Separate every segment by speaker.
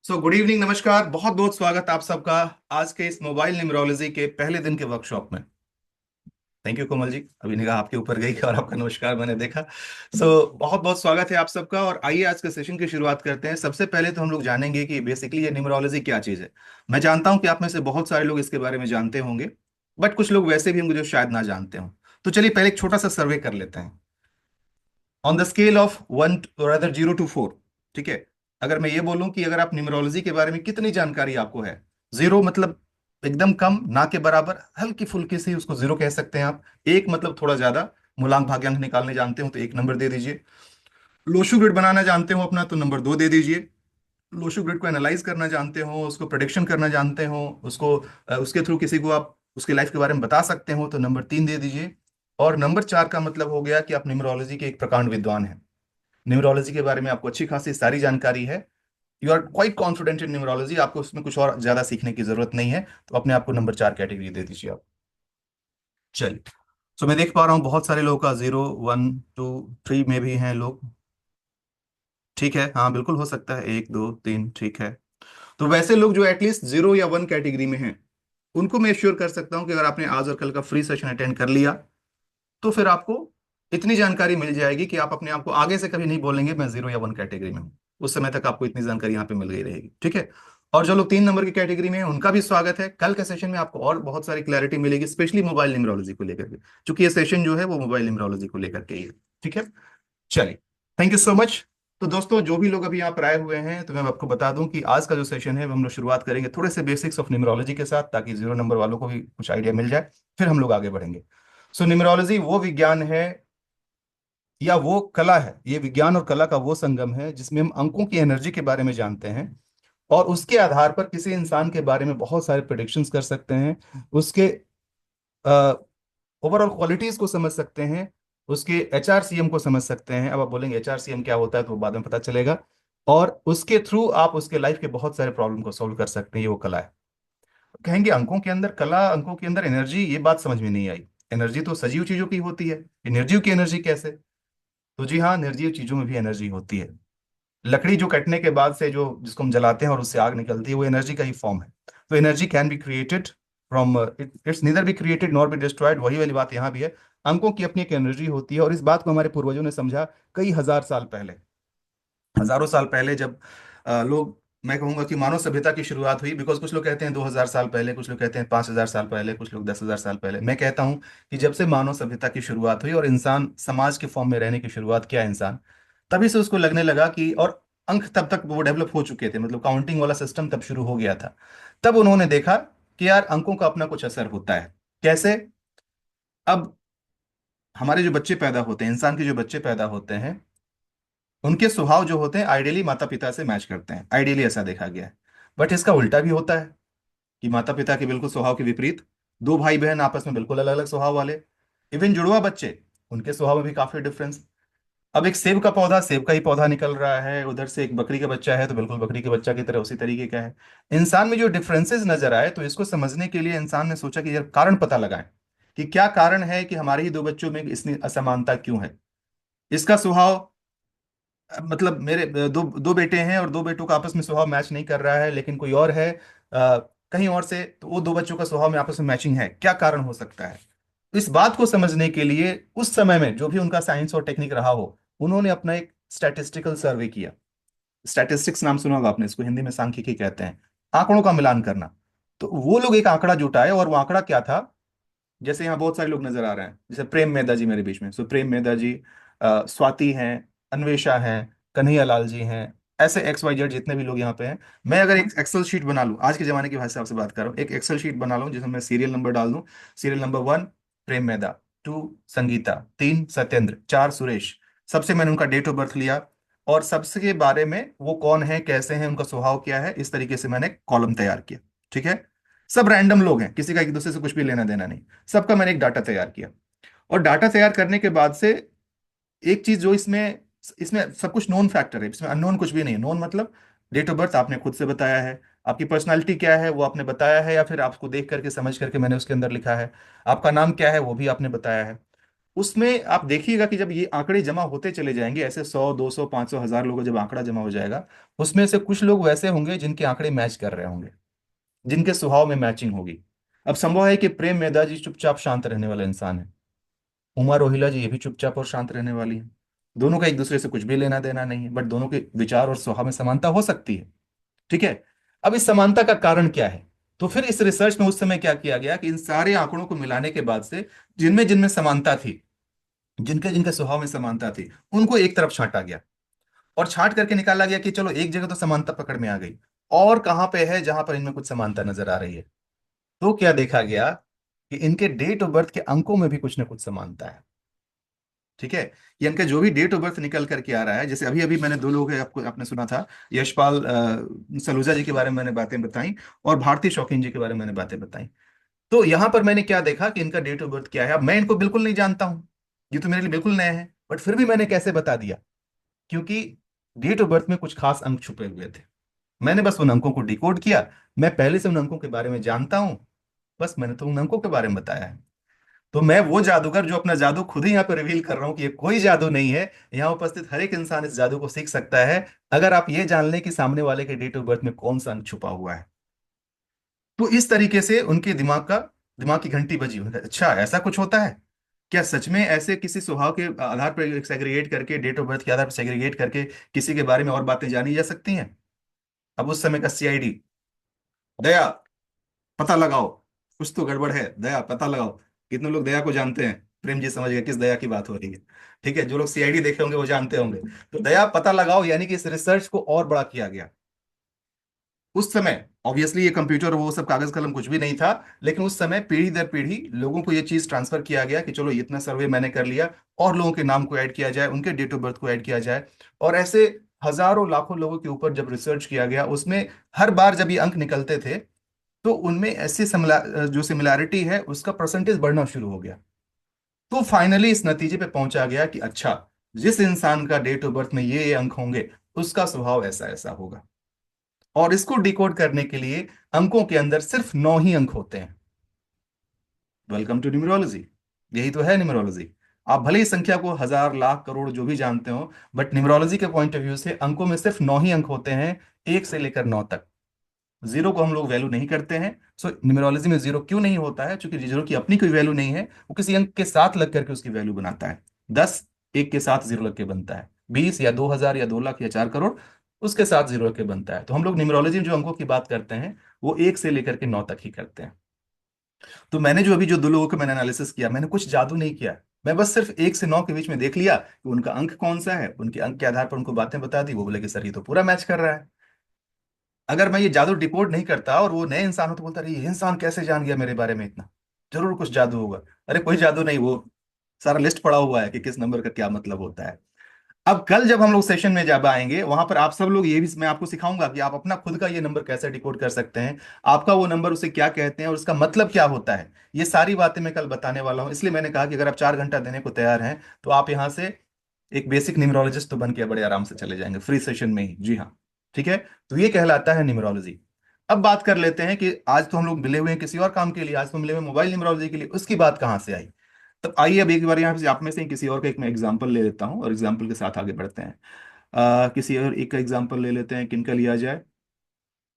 Speaker 1: Good evening, नमस्कार, बहुत बहुत स्वागत आप सबका आज के इस मोबाइल न्यूमरोलॉजी के पहले दिन के वर्कशॉप में। थैंक यू कोमल जी, अभी निगाह आपके ऊपर गई और आपका नमस्कार मैंने देखा। बहुत बहुत स्वागत है आप सबका और आइए आज के सेशन की शुरुआत करते हैं। सबसे पहले तो हम लोग जानेंगे कि बेसिकली ये न्यूमरोलॉजी क्या चीज़ है। मैं जानता हूं कि आप में से बहुत सारे लोग इसके बारे में जानते होंगे, बट कुछ लोग वैसे भी होंगे जो शायद ना जानते हों। तो चलिए पहले एक छोटा सा सर्वे कर लेते हैं। On the scale of 0 to 4, ठीक है। अगर मैं ये बोलूं कि अगर आप न्यूमरोलॉजी के बारे में कितनी जानकारी आपको है, जीरो मतलब एकदम कम, ना के बराबर, हल्की फुल्की सी उसको जीरो कह सकते हैं आप। एक मतलब थोड़ा ज्यादा, मूलांक भाग्यांक निकालने जानते हो तो एक नंबर दे दीजिए। लोशु ग्रिड बनाना जानते हो अपना तो नंबर 2 दे दीजिए। लोशु ग्रिड को एनालाइज करना जानते हो, उसको प्रोडिक्शन करना जानते हो, उसको उसके थ्रू किसी को आप उसके लाइफ के बारे में बता सकते हो तो नंबर 3 दे दीजिए। और नंबर 4 का मतलब हो गया कि आप न्यूमरोलॉजी के एक प्रकांड विद्वान हैं। न्यूमरोलॉजी के बारे में आपको अच्छी खासी सारी जानकारी है। You are quite confident in numerology, आपको उसमें कुछ और ज्यादा सीखने की जरूरत नहीं है। तो अपने आप को नंबर 4 कैटेगरी दे दीजिए आप। चलिए। मैं देख पा रहा हूँ बहुत सारे लोगों का 0 1 2 3 में भी हैं लोग। ठीक है, हाँ बिल्कुल हो सकता है, 1 2 3, ठीक है। तो वैसे लोग जो एटलीस्ट 0 या 1 कैटेगरी में हैं, उनको मैं श्योर कर सकता हूँ कि अगर आपने आज और कल का फ्री सेशन अटेंड कर लिया तो फिर आपको इतनी जानकारी मिल जाएगी कि आप अपने आप को आगे से कभी नहीं बोलेंगे मैं 0 या 1 कैटेगरी में हूँ। उस समय तक आपको इतनी जानकारी यहाँ पे मिल गई रहेगी, ठीक है। और जो लोग 3 नंबर की कैटेगरी में हैं उनका भी स्वागत है। कल के सेशन में आपको और बहुत सारी क्लैरिटी मिलेगी, स्पेशली मोबाइल न्यूमरोलॉजी को लेकर के, क्योंकि ये सेशन जो है वो मोबाइल न्यूमरोलॉजी को लेकर के ही है। ठीक है, चलिए। Thank you so much. तो दोस्तों, जो भी लोग अभी यहाँ पर आए हुए हैं, तो मैं आपको बता दूं कि आज का जो सेशन है वो हम लोग शुरुआत करेंगे थोड़े से बेसिक्स ऑफ न्यूमरोलॉजी के साथ, ताकि 0 नंबर वालों को भी कुछ आइडिया मिल जाए। फिर हम लोग आगे बढ़ेंगे। न्यूमरोलॉजी वो विज्ञान है या वो कला है, ये विज्ञान और कला का वो संगम है जिसमें हम अंकों की एनर्जी के बारे में जानते हैं और उसके आधार पर किसी इंसान के बारे में बहुत सारे प्रेडिक्शंस कर सकते हैं। उसके ओवरऑल क्वालिटीज को समझ सकते हैं, उसके एचआरसीएम को समझ सकते हैं। अब आप बोलेंगे एचआरसीएम क्या होता है, तो वो बाद में पता चलेगा। और उसके थ्रू आप उसके लाइफ के बहुत सारे प्रॉब्लम को सॉल्व कर सकते हैं। ये वो कला है। कहेंगे अंकों के अंदर कला, अंकों के अंदर एनर्जी, ये बात समझ में नहीं आई। एनर्जी तो सजीव चीजों की होती है, एनर्जी की एनर्जी कैसे? तो जी हाँ, निर्जीव चीजों में भी एनर्जी होती है। लकड़ी जो कटने के बाद से जो जिसको हम जलाते हैं और उससे आग निकलती है, वो एनर्जी का ही फॉर्म है। तो energy can be created from, it's neither be created nor be destroyed. वही वाली बात यहाँ भी है। अंकों की अपनी एक एनर्जी होती है और इस बात को हमारे पूर्वजों ने समझा कई हजार साल पहले। हजारों साल पहले जब लोग, मैं कहूंगा कि मानव सभ्यता की शुरुआत हुई, बिकॉज कुछ लोग कहते हैं 2000 साल पहले, कुछ लोग कहते हैं 5000 साल पहले, कुछ लोग 10,000 साल पहले। मैं कहता हूं कि जब से मानव सभ्यता की शुरुआत हुई और इंसान समाज के फॉर्म में रहने की शुरुआत किया इंसान, तभी से उसको लगने लगा कि, और अंक तब तक वो डेवलप हो चुके थे, मतलब काउंटिंग वाला सिस्टम तब शुरू हो गया था। तब उन्होंने देखा कि यार अंकों का अपना कुछ असर होता है। कैसे? अब हमारे जो बच्चे पैदा होते हैं, इंसान के जो बच्चे पैदा होते हैं, उनके स्वभाव जो होते हैं आइडियली माता पिता से मैच करते हैं। आइडियली ऐसा देखा गया है। बट इसका उल्टा भी होता है कि माता पिता के बिल्कुल स्वभाव के विपरीत दो भाई बहन आपस में बिल्कुल अलग अलग स्वभाव वाले, इवन जुड़वा बच्चे, उनके स्वभाव में भी काफी डिफरेंस। अब एक सेब का पौधा, सेब का ही पौधा निकल रहा है, उधर से एक बकरी का बच्चा है तो बिल्कुल बकरी के बच्चा की तरह उसी तरीके का है। इंसान में जो डिफरेंसेस नजर आए, तो इसको समझने के लिए इंसान ने सोचा कि यार कारण पता लगाएं कि क्या कारण है कि हमारे ही दो बच्चों में इतनी असमानता क्यों है। इसका स्वभाव, मतलब मेरे दो दो बेटे हैं और दो बेटों का आपस में स्वभाव मैच नहीं कर रहा है, लेकिन कोई और है कहीं और से, तो वो दो बच्चों का स्वभाव में आपस में मैचिंग है, क्या कारण हो सकता है? इस बात को समझने के लिए उस समय में जो भी उनका साइंस और टेक्निक रहा हो, उन्होंने अपना एक स्टैटिस्टिकल सर्वे किया। स्टैटिस्टिक्स नाम सुना होगा आपने, इसको हिंदी में सांख्यिकी कहते हैं, आंकड़ों का मिलान करना। तो वो लोग एक आंकड़ा जुटाए और वो आंकड़ा क्या था? जैसे यहाँ बहुत सारे लोग नजर आ रहे हैं, जैसे प्रेम मेहता जी मेरे बीच में, सो प्रेम मेहता जी, स्वाति हैं, अन्वेषा हैं, कन्हैया लाल जी हैं, ऐसे XYZ जितने भी लोग यहाँ पे हैं। मैं अगर एक एक्सेल शीट बना लूँ, आज के जमाने की भाषा से बात कर रहा हूँ, एक एक्सेल शीट बना लूँ जिसमें मैं सीरियल नंबर डाल दूं। सीरियल नंबर 1 प्रेम मेहता, 2 संगीता, 3 सत्येंद्र, 4 सुरेश। सबसे मैंने उनका डेट ऑफ बर्थ लिया और सबसे के बारे में वो कौन है, कैसे हैं, उनका स्वभाव क्या है, इस तरीके से मैंने कॉलम तैयार किया। ठीक है। सब रैंडम लोग हैं, किसी का एक दूसरे से कुछ भी लेना देना नहीं। सबका मैंने एक डाटा तैयार किया। और डाटा तैयार करने के बाद से एक चीज जो इसमें इसमें सब कुछ नोन फैक्टर है, इसमें अननोन कुछ भी नहीं है। नोन मतलब डेट ऑफ बर्थ आपने खुद से बताया है, आपकी पर्सनालिटी क्या है वो आपने बताया है, या फिर आपको देख करके समझ करके मैंने उसके अंदर लिखा है। आपका नाम क्या है वो भी आपने बताया है। उसमें आप देखिएगा कि जब ये आंकड़े जमा होते चले जाएंगे, ऐसे 100, 200, 500, 1000 लोगों जब आंकड़ा जमा हो जाएगा, उसमें से कुछ लोग वैसे होंगे जिनके आंकड़े मैच कर रहे होंगे, जिनके स्वभाव में मैचिंग होगी। अब संभव है कि प्रेम मेहता जी चुपचाप शांत रहने वाला इंसान है, उमा रोहिला जी ये भी चुपचाप और शांत रहने वाली है। दोनों का एक दूसरे से कुछ भी लेना देना नहीं है, बट दोनों के विचार और स्वभाव में समानता हो सकती है। ठीक है। अब इस समानता का कारण क्या है? तो फिर इस रिसर्च में उस समय क्या किया गया कि इन सारे आंकड़ों को मिलाने के बाद से जिनमें जिनमें समानता थी, जिनके जिनके स्वभाव में समानता थी, उनको एक तरफ छांटा गया और छांट करके निकाला गया कि चलो एक जगह तो समानता पकड़ में आ गई, और कहां पे है जहां पर इनमें कुछ समानता नजर आ रही है। तो क्या देखा गया कि इनके डेट ऑफ बर्थ के अंकों में भी कुछ ना कुछ समानता है। ठीक है। ये इनका जो भी डेट ऑफ बर्थ निकल करके आ रहा है, जैसे अभी अभी मैंने दो लोग हैं, आपको आपने सुना था, यशपाल सलूजा जी के बारे में मैंने बातें बताई, और भारती शौकीन जी के बारे में मैंने बातें बताई। तो यहां पर मैंने क्या देखा कि इनका डेट ऑफ बर्थ क्या है। अब मैं इनको बिल्कुल नहीं जानता हूं, ये तो मेरे लिए बिल्कुल नए हैं, बट फिर भी मैंने कैसे बता दिया? क्योंकि डेट ऑफ बर्थ में कुछ खास अंक छुपे हुए थे। मैंने बस उन अंकों को डिकोड किया। मैं पहले से उन अंकों के बारे में जानता हूं, बस मैंने तो उन अंकों के बारे में बताया है। तो मैं वो जादूगर जो अपना जादू खुद ही यहाँ पे रिवील कर रहा हूँ कि ये कोई जादू नहीं है। यहाँ उपस्थित हर एक इंसान इस जादू को सीख सकता है, अगर आप ये जान लें कि सामने वाले के डेट ऑफ बर्थ में कौन सा अंक छुपा हुआ है। तो इस तरीके से उनके दिमाग की घंटी बजी। उन्होंने कहा, अच्छा ऐसा कुछ होता है क्या? सच में ऐसे किसी स्वभाव के आधार पर सेग्रीगेट करके, डेट ऑफ बर्थ के आधार पर सेग्रीगेट करके किसी के बारे में और बातें जानी जा सकती हैं? अब उस समय का सीआईडी, दया पता लगाओ, कुछ तो गड़बड़ है, दया पता लगाओ। कितने लोग दया को जानते हैं? प्रेम जी समझ गए किस दया की बात हो रही है। ठीक है, जो लोग सीआईडी देखे होंगे वो जानते होंगे। तो दया पता लगाओ, यानी कि इस रिसर्च को और बड़ा किया गया। उस समय ऑब्वियसली ये कंप्यूटर वो सब कागज कलम कुछ भी नहीं था, लेकिन उस समय पीढ़ी दर पीढ़ी लोगों को ये चीज ट्रांसफर किया गया कि चलो इतना सर्वे मैंने कर लिया, और लोगों के नाम को ऐड किया जाए, उनके डेट ऑफ बर्थ को ऐड किया जाए। और ऐसे हजारों लाखों लोगं के ऊपर जब रिसर्च किया गया, उसमें हर बार जब ये अंक निकलते थे, तो उनमें ऐसी जो सिमिलैरिटी है उसका परसेंटेज बढ़ना शुरू हो गया। तो फाइनली इस नतीजे पे पहुंचा गया कि अच्छा, जिस इंसान का डेट ऑफ बर्थ में ये अंक होंगे, उसका स्वभाव ऐसा ऐसा होगा। और इसको डिकोड करने के लिए अंकों के अंदर सिर्फ 9 ही अंक होते हैं। Welcome to numerology. यही तो है न्यूमरोलॉजी। आप भले ही संख्या को हजार लाख करोड़ जो भी जानते हो, बट न्यूमरोलॉजी के पॉइंट ऑफ व्यू से अंकों में सिर्फ 9 ही अंक होते हैं, 1 से लेकर 9 तक। जीरो को हम लोग वैल्यू नहीं करते हैं। सो न्यूमरोलॉजी में जीरो क्यों नहीं होता है? क्योंकि जीरो की अपनी कोई वैल्यू नहीं है, वो किसी अंक के साथ लग करके उसकी वैल्यू बनाता है। 10 एक के साथ जीरो लग के बनता है, 20 या 2000 या 2 लाख या 4 करोड़ उसके साथ जीरो लग के बनता है। तो हम लोग न्यूमरोलॉजी में जो अंकों की बात करते हैं, वो 1 से लेकर के 9 तक ही करते हैं। तो मैंने जो अभी जो दो लोगों का मैंने एनालिसिस किया, मैंने कुछ जादू नहीं किया। मैं बस सिर्फ 1 से 9 के बीच में देख लिया कि उनका अंक कौन सा है, उनके अंक के आधार पर उनको बातें बता दी। वो बोले कि सर ये तो पूरा मैच कर रहा है। अगर मैं ये जादू डिकोड नहीं करता और वो नए इंसान हो, तो बोलता अरे ये इंसान कैसे जान गया मेरे बारे में इतना, जरूर कुछ जादू होगा। अरे कोई जादू नहीं, वो सारा लिस्ट पड़ा हुआ है कि किस नंबर का क्या मतलब होता है। अब कल जब हम लोग सेशन में जब आएंगे, वहां पर आप सब लोग ये भी मैं आपको सिखाऊंगा कि आप अपना खुद का ये नंबर कैसे डिकोड कर सकते हैं, आपका वो नंबर उसे क्या कहते हैं और उसका मतलब क्या होता है। ये सारी बातें मैं कल बताने वाला हूं। इसलिए मैंने कहा कि अगर आप 4 घंटा देने को तैयार हैं, तो आप यहाँ से एक बेसिक न्यूमरोलॉजिस्ट तो बन के बड़े आराम से चले जाएंगे फ्री सेशन में ही। जी हाँ। ठीक है। तो ये कहलाता है न्यूमरोलॉजी। अब बात कर लेते हैं कि आज तो हम लोग मिले हुए हैं किसी और काम के लिए, आज तो मिले हुए मोबाइल न्यूमरोलॉजी के लिए, उसकी बात कहाँ से आई? तो आइए अब एक बार यहाँ से आप में से ही किसी और का एक मैं एग्जांपल ले लेता हूँ, और एग्जांपल के साथ आगे बढ़ते हैं। किसी और एक का एग्जांपल ले लेते हैं, किनका लिया जाए?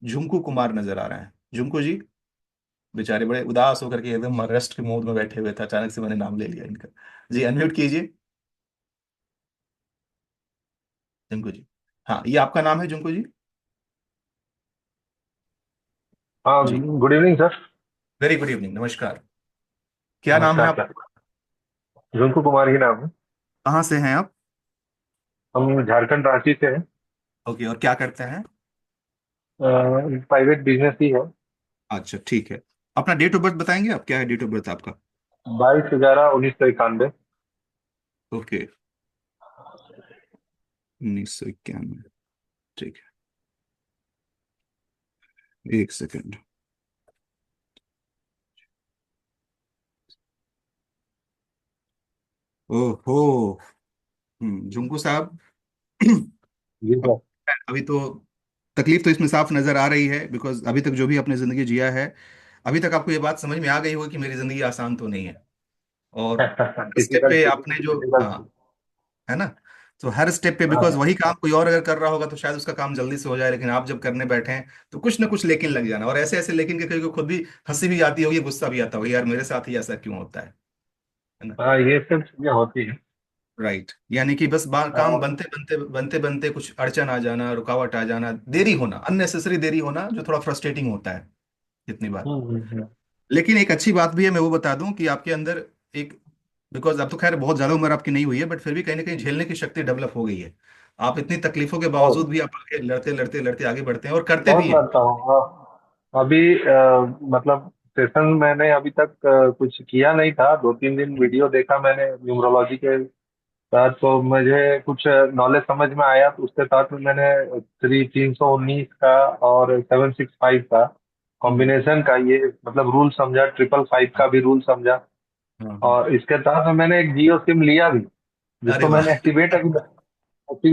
Speaker 1: झुमकू कुमार नजर आ रहे हैं, झुमकू जी। बेचारे बड़े उदास होकर के एकदम रेस्ट के मोड में बैठे हुए थे, अचानक से मैंने नाम ले लिया इनका। जी अनम्यूट कीजिए झुमकू जी। हाँ, ये आपका नाम है झुमकू जी?
Speaker 2: हाँ।
Speaker 1: जी।
Speaker 2: Good evening sir.
Speaker 1: Very good evening, नमस्कार। क्या नाम है
Speaker 2: नमस्कार
Speaker 1: आप?
Speaker 2: सर। रिंकू कुमार ही नाम है।
Speaker 1: कहाँ से हैं आप?
Speaker 2: हम झारखंड रांची से हैं।
Speaker 1: ओके, और क्या करते हैं?
Speaker 2: प्राइवेट बिजनेस ही है।
Speaker 1: अच्छा ठीक है। अपना डेट ऑफ बर्थ बताएंगे आप, क्या है डेट ऑफ बर्थ आपका?
Speaker 2: 22/11/1991।
Speaker 1: ओके, 1991। ठीक है, एक सेकंड। ओहो। झुमकू साहब।
Speaker 2: जी सर।
Speaker 1: अभी तो तकलीफ तो इसमें साफ नजर आ रही है, बिकॉज अभी तक जो भी आपने जिंदगी जिया है, अभी तक आपको ये बात समझ में आ गई होगी कि मेरी जिंदगी आसान तो नहीं है। और स्टेप
Speaker 2: डिफिकल्ट
Speaker 1: पे आपने जो,
Speaker 2: डिफिकल्ट।
Speaker 1: हाँ, है ना, तो हर स्टेप पे,
Speaker 2: हाँ
Speaker 1: बिकॉज
Speaker 2: हाँ।
Speaker 1: वही काम कोई और अगर कर रहा होगा तो शायद उसका काम जल्दी से हो जाए, लेकिन आप जब करने बैठे हैं तो कुछ ना कुछ लेकिन लग जाना, और ऐसे ऐसे लेकिन के कहीं को खुद भी हंसी भी आती होगी, गुस्सा भी आता होगा, यार मेरे साथ ही ऐसा क्यों होता है ना।
Speaker 2: हाँ, ये सब चीजें होती हैं।
Speaker 1: राइट, यानी कि बस काम
Speaker 2: और
Speaker 1: बनते बनते बनते बनते कुछ अड़चन आ जाना, रुकावट आ जाना, देरी होना, अननेसेसरी देरी होना, जो थोड़ा फ्रस्ट्रेटिंग होता है कितनी बार।
Speaker 2: हम्म।
Speaker 1: लेकिन एक अच्छी बात भी है, मैं वो बता दूं कि आपके अंदर एक, बिकॉज अब तो खैर बहुत ज्यादा उम्र आपकी नहीं हुई है, बट फिर भी कहीं ना कहीं झेलने की शक्ति डेवलप हो गई है। आप इतनी तकलीफों के बावजूद
Speaker 2: बहुत
Speaker 1: भी आप आगे लड़ते लड़ते लड़ते आगे बढ़ते हैं और करते
Speaker 2: बहुत
Speaker 1: भी हैं।
Speaker 2: लड़ता हूँ, हाँ। अभी मतलब सेशन मैंने अभी तक कुछ किया नहीं था। 2-3 दिन
Speaker 1: हम्म,
Speaker 2: वीडियो देखा मैंने न्यूमरोलॉजी के साथ, तो मुझे कुछ नॉलेज समझ में आया। तो उसके साथ में मैंने 319 का और 765 का
Speaker 1: हम्म,
Speaker 2: कॉम्बिनेशन का ये मतलब रूल समझा, 555
Speaker 1: हाँ,
Speaker 2: का भी रूल समझा।
Speaker 1: हाँ, हाँ।
Speaker 2: और इसके साथ में मैंने एक जियो सिम लिया भी,
Speaker 1: अरे
Speaker 2: जिसको
Speaker 1: वाह।
Speaker 2: मैंने एक्टिवेट अभी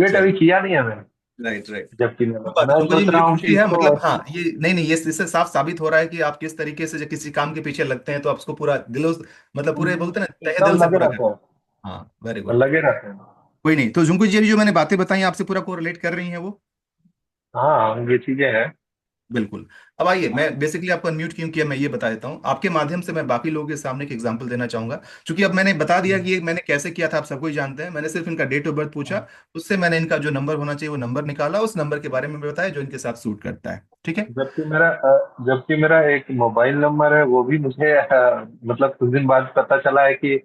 Speaker 1: चलिए,
Speaker 2: किया नहीं है मैंने।
Speaker 1: Right right.
Speaker 2: जबकि
Speaker 1: वो बात है
Speaker 2: मैं
Speaker 1: तुमको जी,
Speaker 2: सोच
Speaker 1: मुझे
Speaker 2: रहा हूँ
Speaker 1: खुशी
Speaker 2: कि
Speaker 1: है,
Speaker 2: इसको
Speaker 1: मतलब हाँ, ये नहीं नहीं, ये इससे साफ साबित हो रहा है कि आप किस तरीके से जब किसी काम के पीछे लगते हैं तो आप उसको पूरा दिलो, मतलब पूरे बोलते हैं ना, तहे
Speaker 2: एकदम
Speaker 1: दिल से
Speaker 2: लगे
Speaker 1: पूरा
Speaker 2: रहते
Speaker 1: करते
Speaker 2: हैं,
Speaker 1: हैं। हाँ, वेरी गुड।
Speaker 2: लगे रहते हैं।
Speaker 1: कोई नहीं, तो झुंकू जी अभी जो मैंने बातें बताई आपसे पूरा कोरिलेट कर रही हैं वो।
Speaker 2: हाँ, ये चीजें हैं।
Speaker 1: बिल्कुल। अब आइए, मैं बेसिकली आपको अनम्यूट क्यों किया मैं ये बता देता हूँ, आपके माध्यम से मैं बाकी लोगों के सामने एक एग्जांपल देना चाहूंगा। क्योंकि अब मैंने बता दिया कि ये मैंने कैसे किया था, आप सबको ही जानते हैं, मैंने सिर्फ इनका डेट ऑफ बर्थ पूछा, उससे मैंने इनका जो नंबर होना चाहिए वो नंबर निकाला, उस नंबर के बारे में भी बताया जो इनके साथ सूट करता है, ठीक है।
Speaker 2: जबकि मेरा एक मोबाइल नंबर है, वो भी मुझे मतलब कुछ दिन बाद पता चला है कि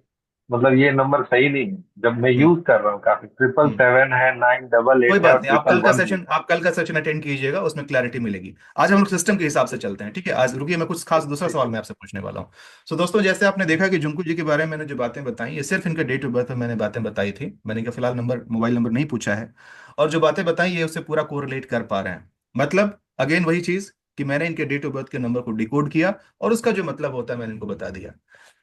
Speaker 2: मतलब ये नंबर सही नहीं है। जब मैं
Speaker 1: हम्म,
Speaker 2: यूज कर रहा हूँ काफी, ट्रिपल
Speaker 1: हम्म।
Speaker 2: सेवन है, 988
Speaker 1: कोई
Speaker 2: है
Speaker 1: बात
Speaker 2: और
Speaker 1: नहीं,
Speaker 2: ट्रिपल वन भी है।
Speaker 1: आप कल का सेशन अटेंड कीजिएगा, उसमें क्लैरिटी मिलेगी। आज हम लोग सिस्टम के हिसाब से चलते हैं, ठीक है। आज रुकिए, मैं कुछ खास दूसरा
Speaker 2: ठीक
Speaker 1: सवाल मैं आपसे पूछने वाला हूँ। सो दोस्तों, जैसे आपने देखा कि जुंकू जी के बारे में मैंने जो बातें बताई, ये सिर्फ इनके डेट ऑफ बर्थ में मैंने बातें बताई थी, मैंने इनका फिलहाल नंबर, मोबाइल नंबर नहीं पूछा है। और जो बातें बताई ये उससे पूरा कोरिलेट कर पा रहे हैं, मतलब अगेन वही चीज कि मैंने इनके डेट ऑफ बर्थ के नंबर को डिकोड किया और उसका जो मतलब होता है मैंने इनको बता दिया।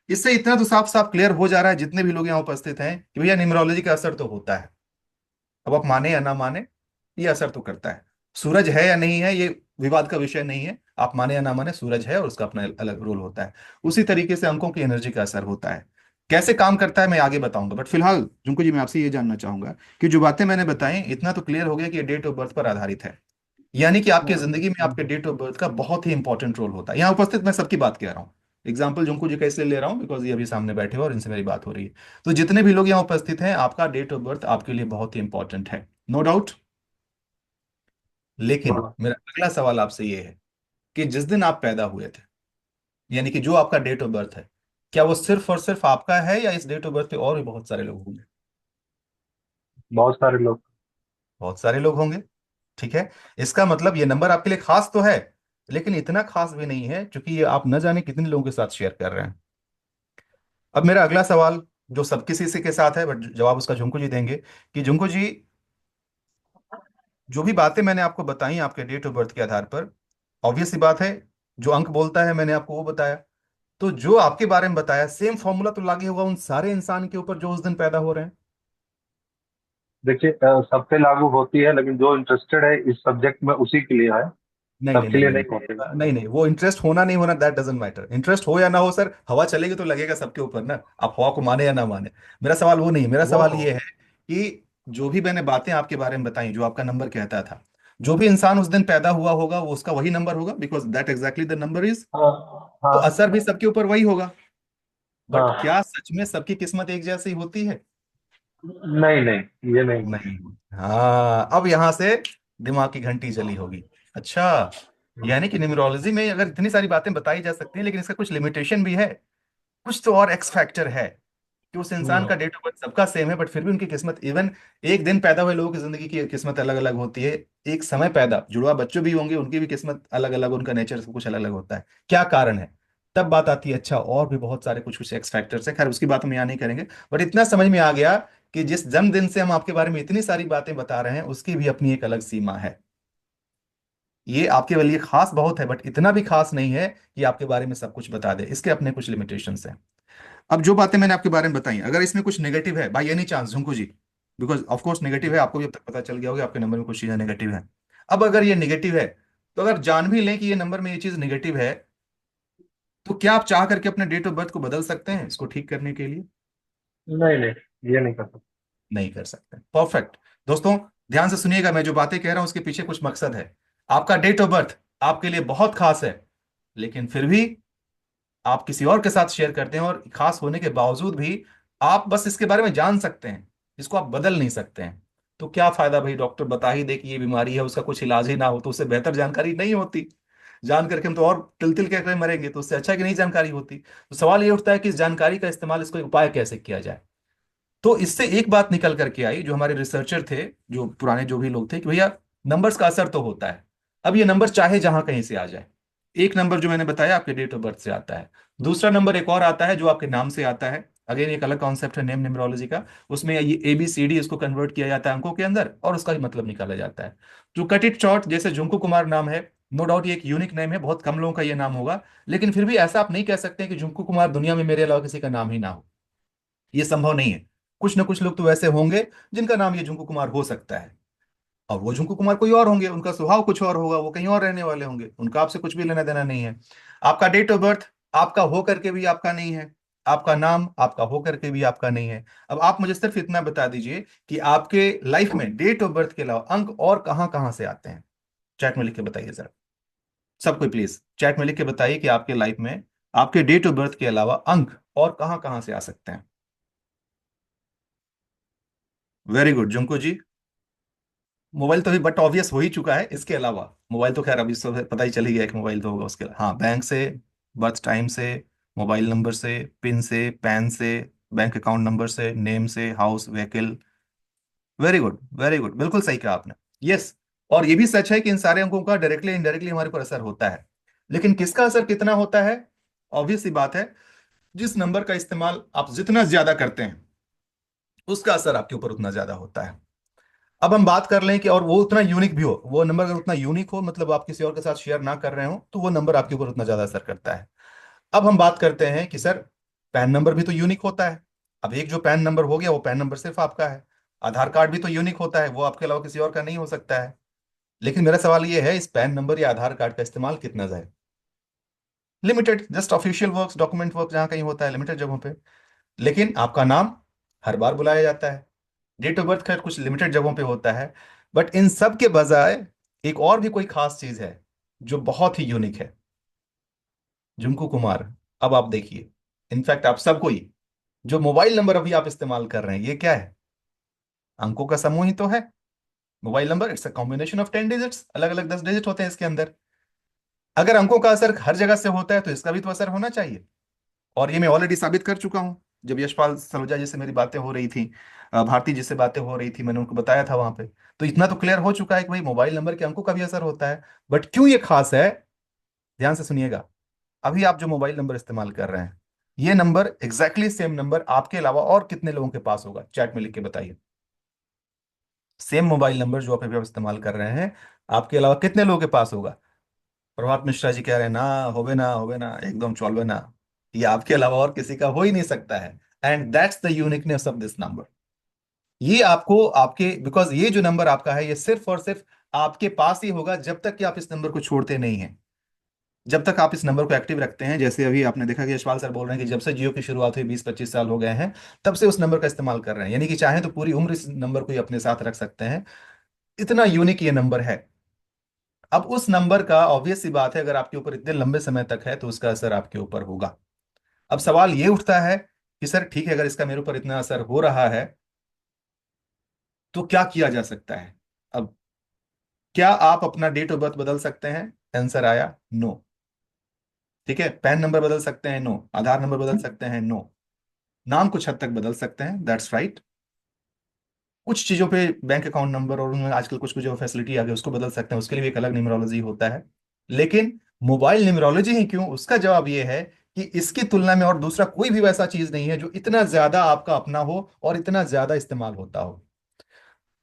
Speaker 1: इससे इतना तो साफ साफ क्लियर हो जा रहा है जितने भी लोग यहाँ उपस्थित हैं कि भैया न्यूमरोलॉजी का असर तो होता है। अब आप माने या ना माने, ये असर तो करता है। सूरज है या नहीं है, ये विवाद का विषय नहीं है, आप माने या ना माने, सूरज है और उसका अपना अलग रोल होता है। उसी तरीके से अंकों की एनर्जी का असर होता है। कैसे काम करता है मैं आगे बताऊंगा, बट फिलहाल जुंकू जी मैं आपसे ये जानना चाहूंगा कि जो बातें मैंने बताई, इतना तो क्लियर हो गया कि ये डेट ऑफ बर्थ पर आधारित है, यानी कि आपकी जिंदगी में आपके डेट ऑफ बर्थ का बहुत ही इंपॉर्टेंट रोल होता है। यहाँ उपस्थित मैं सबकी बात कह रहा हूँ, एग्जाम्पल जुंकू जी का इसलिए ले रहा हूँ बिकॉज ये अभी सामने बैठे हुए और इनसे मेरी बात हो रही है। तो जितने भी लोग यहाँ उपस्थित हैं, आपका डेट ऑफ बर्थ आपके लिए बहुत ही इंपॉर्टेंट है, नो डाउट। लेकिन
Speaker 2: हाँ।
Speaker 1: मेरा अगला सवाल आपसे ये है कि जिस दिन आप पैदा हुए थे, यानी कि जो आपका डेट ऑफ बर्थ है, क्या वो सिर्फ और सिर्फ आपका है या इस डेट ऑफ बर्थ पे और भी बहुत सारे लोग होंगे?
Speaker 2: बहुत सारे लोग।
Speaker 1: बहुत सारे लोग होंगे, ठीक है। इसका मतलब ये नंबर आपके लिए खास तो है, लेकिन इतना खास भी नहीं है क्योंकि ये आप न जाने कितने लोगों के साथ शेयर कर रहे हैं। अब मेरा अगला सवाल जो सब किसी से के साथ है, बट जवाब उसका झुंकू जी देंगे, कि झुंकू जी, जो भी बातें मैंने आपको बताई आपके डेट ऑफ बर्थ के आधार पर, ऑब्वियस सी बात है, जो अंक बोलता है मैंने आपको वो बताया, तो जो आपके बारे में बताया सेम फॉर्मूला तो लागू होगा उन सारे इंसान के ऊपर जो उस दिन पैदा हो रहे हैं।
Speaker 2: देखिए, सब पे लागू होती है, लेकिन जो इंटरेस्टेड है इस सब्जेक्ट में उसी के लिए है।
Speaker 1: नहीं नहीं
Speaker 2: सबके
Speaker 1: नहीं
Speaker 2: लिए
Speaker 1: नहीं
Speaker 2: नहीं
Speaker 1: नहीं,
Speaker 2: होते।
Speaker 1: नहीं नहीं, वो इंटरेस्ट होना नहीं होना दैट डजंट मैटर, इंटरेस्ट हो या ना हो सर, हवा चलेगी तो लगेगा सबके ऊपर ना, आप हवा को माने या ना माने। मेरा सवाल वो नहीं, मेरा
Speaker 2: वो
Speaker 1: सवाल
Speaker 2: तो
Speaker 1: ये है कि जो भी मैंने बातें आपके बारे में बताई, जो आपका नंबर कहता था, जो भी इंसान उस दिन पैदा हुआ होगा वो उसका वही नंबर होगा, because that exactly the number is.
Speaker 2: हाँ
Speaker 1: तो
Speaker 2: हाँ
Speaker 1: असर भी सबके ऊपर वही होगा, बट
Speaker 2: हाँ।
Speaker 1: क्या सच में सबकी किस्मत एक जैसी होती है?
Speaker 2: नहीं नहीं, ये नहीं।
Speaker 1: नहीं। हाँ, अब यहां से दिमाग की घंटी चली होगी। अच्छा, यानी कि न्यूमरोलॉजी में अगर इतनी सारी बातें बताई जा सकती हैं, लेकिन इसका कुछ लिमिटेशन भी है, कुछ तो और एक्स फैक्टर है कि उस इंसान
Speaker 2: हम्म।
Speaker 1: का डेट ऑफ बर्थ सबका सेम है, बट फिर भी उनकी किस्मत, इवन एक दिन पैदा हुए लोगों की जिंदगी की किस्मत अलग अलग होती है। एक समय पैदा जुड़वा बच्चों भी होंगे, उनकी भी किस्मत अलग अलग, उनका नेचर सब कुछ अलग अलग होता है। क्या कारण है? तब बात आती है, अच्छा और भी बहुत सारे कुछ कुछ एक्स फैक्टर्स है, खैर उसकी बात हम यहाँ नहीं करेंगे। बट इतना समझ में आ गया कि जिस जन्मदिन से हम आपके बारे में इतनी सारी बातें बता रहे हैं, उसकी भी अपनी एक अलग सीमा है। ये आपके लिए खास बहुत है, बट इतना भी खास नहीं है कि आपके बारे में सब कुछ बता दे, इसके अपने कुछ लिमिटेशंस हैं। अब जो बातें मैंने आपके बारे में बताई, अगर इसमें कुछ नेगेटिव है, by any chance Jhunku ji, because of course negative है, आपको भी अब तक पता चल गया होगा आपके नंबर में कुछ चीजें नेगेटिव है। अब अगर ये नेगेटिव है, तो अगर जान भी लें कि ये नंबर में ये चीज नेगेटिव है, तो क्या आप चाह करके अपने डेट ऑफ बर्थ को बदल सकते हैं इसको ठीक करने के लिए?
Speaker 2: नहीं नहीं, ये नहीं कर सकता।
Speaker 1: नहीं कर सकते। परफेक्ट। दोस्तों, ध्यान से सुनिएगा, मैं जो बातें कह रहा हूं उसके पीछे कुछ मकसद है। आपका डेट ऑफ बर्थ आपके लिए बहुत खास है, लेकिन फिर भी आप किसी और के साथ शेयर करते हैं, और खास होने के बावजूद भी आप बस इसके बारे में जान सकते हैं, इसको आप बदल नहीं सकते हैं। तो क्या फायदा भाई, डॉक्टर बता ही दे कि ये बीमारी है, उसका कुछ इलाज ही ना हो, तो उससे बेहतर जानकारी नहीं होती। जान करके हम तो और तिल तिल कहकर मरेंगे, तो उससे अच्छा है कि नहीं जानकारी होती। तो सवाल ये उठता है कि इस जानकारी का इस्तेमाल, इसको उपाय कैसे किया जाए। तो इससे एक बात निकल करके आई, जो हमारे रिसर्चर थे, जो पुराने जो भी लोग थे, कि भैया नंबर्स का असर तो होता है। अब ये नंबर चाहे जहां कहीं से आ जाए, एक नंबर जो मैंने बताया आपके डेट ऑफ बर्थ से आता है, दूसरा नंबर एक और आता है जो आपके नाम से आता है। अगेन एक अलग कॉन्सेप्ट है नेम न्यूमरोलॉजी का। उसमें ये ABCD इसको कन्वर्ट किया जाता है अंकों के अंदर, और उसका ही मतलब निकाला जाता है। जो कट इट शॉर्ट, जैसे झुंकू कुमार नाम है, नो डाउट ये एक यूनिक नेम है, बहुत कम लोगों का ये नाम होगा। लेकिन फिर भी ऐसा आप नहीं कह सकते कि झुंकू कुमार दुनिया में मेरे अलावा किसी का नाम ही ना हो। ये संभव नहीं है। कुछ ना कुछ लोग तो ऐसे होंगे जिनका नाम ये झुंकू कुमार हो सकता है, और वो झुंकू कुमार कोई और होंगे, उनका स्वभाव कुछ और होगा, वो कहीं और रहने वाले होंगे, उनका आपसे कुछ भी लेना देना नहीं है। आपका डेट ऑफ बर्थ आपका हो करके भी आपका नहीं है, आपका नाम आपका हो करके भी आपका नहीं है। अब आप मुझे सिर्फ इतना बता दीजिए कि आपके लाइफ में डेट ऑफ बर्थ के अलावा अंक और कहां कहां से आते हैं। चैट में लिख के बताइए जरा, सब कोई प्लीज चैट में लिख के बताइए कि आपके लाइफ में आपके डेट ऑफ बर्थ के अलावा अंक और कहां कहां से आ सकते हैं। वेरी गुड जुंकू जी। मोबाइल तो अभी बट ऑब्वियस हो ही चुका है, इसके अलावा मोबाइल तो खैर अभी सब पता ही चल ही गया कि मोबाइल तो होगा, उसके अलावा हाँ, बैंक से, बर्थ टाइम से, मोबाइल नंबर से, पिन से, पैन से, बैंक अकाउंट नंबर से, नेम से, house, vehicle. Very good, very good, बिल्कुल सही कहा आपने। यस। और ये भी सच है कि इन सारे अंकों का डायरेक्टली इनडायरेक्टली हमारे पर असर होता है। लेकिन किसका असर कितना होता है? ऑब्वियस सी बात है, जिस नंबर का इस्तेमाल आप जितना ज्यादा करते हैं, उसका असर आपके ऊपर उतना ज्यादा होता है। अब हम बात कर लें कि और वो उतना यूनिक भी हो, वो नंबर अगर उतना यूनिक हो, मतलब आप किसी और के साथ शेयर ना कर रहे हो, तो वो नंबर आपके ऊपर उतना ज्यादा असर करता है। अब हम बात करते हैं कि सर, पैन नंबर भी तो यूनिक होता है। अब एक जो पैन नंबर हो गया, वो पैन नंबर सिर्फ आपका है। आधार कार्ड भी तो यूनिक होता है, वो आपके अलावा किसी और का नहीं हो सकता है। लेकिन मेरा सवाल ये है, इस पैन नंबर या आधार कार्ड का इस्तेमाल कितना है? Limited, just official works, document work जहां कहीं होता है, लिमिटेड जगहों पे। लेकिन आपका नाम हर बार बुलाया जाता है। डेट ऑफ बर्थ खैर कुछ लिमिटेड जगहों पे होता है। बट इन सब के बजाय एक और भी कोई खास चीज है जो बहुत ही यूनिक है। झुमकू कुमार, अब आप देखिए, इनफैक्ट आप सब कोई, जो मोबाइल नंबर अभी आप इस्तेमाल कर रहे हैं, ये क्या है? अंकों का समूह ही तो है। Mobile number it's a combination of 10 digits, अलग अलग 10 डिजिट होते हैं इसके अंदर। अगर अंकों का असर हर जगह से होता है, तो इसका भी तो असर होना चाहिए। और ये मैं ऑलरेडी साबित कर चुका हूं। जब यशपाल सलूजा जी से मेरी बातें हो रही थी, भारती जी से बातें हो रही थी, मैंने उनको बताया था वहां पे। तो इतना तो क्लियर हो चुका है कि भाई मोबाइल नंबर के अंकों का भी असर होता है। बट क्यों ये खास है, ध्यान से सुनिएगा। अभी आप जो मोबाइल नंबर इस्तेमाल कर रहे हैं, ये नंबर एग्जैक्टली सेम नंबर आपके अलावा और कितने लोगों के पास होगा? चैट में लिख के बताइए। सेम मोबाइल नंबर जो आप इस्तेमाल कर रहे हैं, आपके अलावा कितने लोगों के पास होगा? प्रभात मिश्रा जी कह रहे हैं ना, होवे ना एकदम चौलवे ना। ये आपके अलावा और किसी का हो ही नहीं सकता है। And that's the uniqueness of this number. ये आपको आपके, बिकॉज ये जो नंबर आपका है, ये सिर्फ और सिर्फ आपके पास ही होगा जब तक कि आप इस नंबर को छोड़ते नहीं हैं। जब तक आप इस नंबर को एक्टिव रखते हैं, जैसे अभी आपने देखा कि यशपाल सर बोल रहे हैं कि जब से जियो की शुरुआत हुई 20-25 साल हो गए हैं, तब से उस नंबर का इस्तेमाल कर रहे हैं, यानी कि चाहे तो पूरी उम्र इस नंबर को ही अपने साथ रख सकते हैं। इतना यूनिक ये नंबर है। अब उस नंबर का ऑब्वियस सी बात है, अगर आपके ऊपर इतने लंबे समय तक है, तो उसका असर आपके ऊपर होगा। अब सवाल ये उठता है कि सर ठीक है, अगर इसका मेरे ऊपर इतना असर हो रहा है, तो क्या किया जा सकता है? अब क्या आप अपना डेट ऑफ बर्थ बदल सकते हैं? आंसर आया नो। ठीक है, पैन नंबर बदल सकते हैं? नो। आधार नंबर बदल सकते हैं? नो। नाम कुछ हद तक बदल सकते हैं, दैट्स राइट। कुछ चीजों पे बैंक अकाउंट नंबर और उनमें आजकल कुछ कुछ जो फैसिलिटी आ गई उसको बदल सकते हैं, उसके लिए भी एक अलग न्यूमरोलॉजी होता है। लेकिन मोबाइल न्यूमरोलॉजी ही क्यों, उसका जवाब ये है कि इसकी तुलना में और दूसरा कोई भी वैसा चीज नहीं है जो इतना ज्यादा आपका अपना हो और इतना ज्यादा इस्तेमाल होता हो।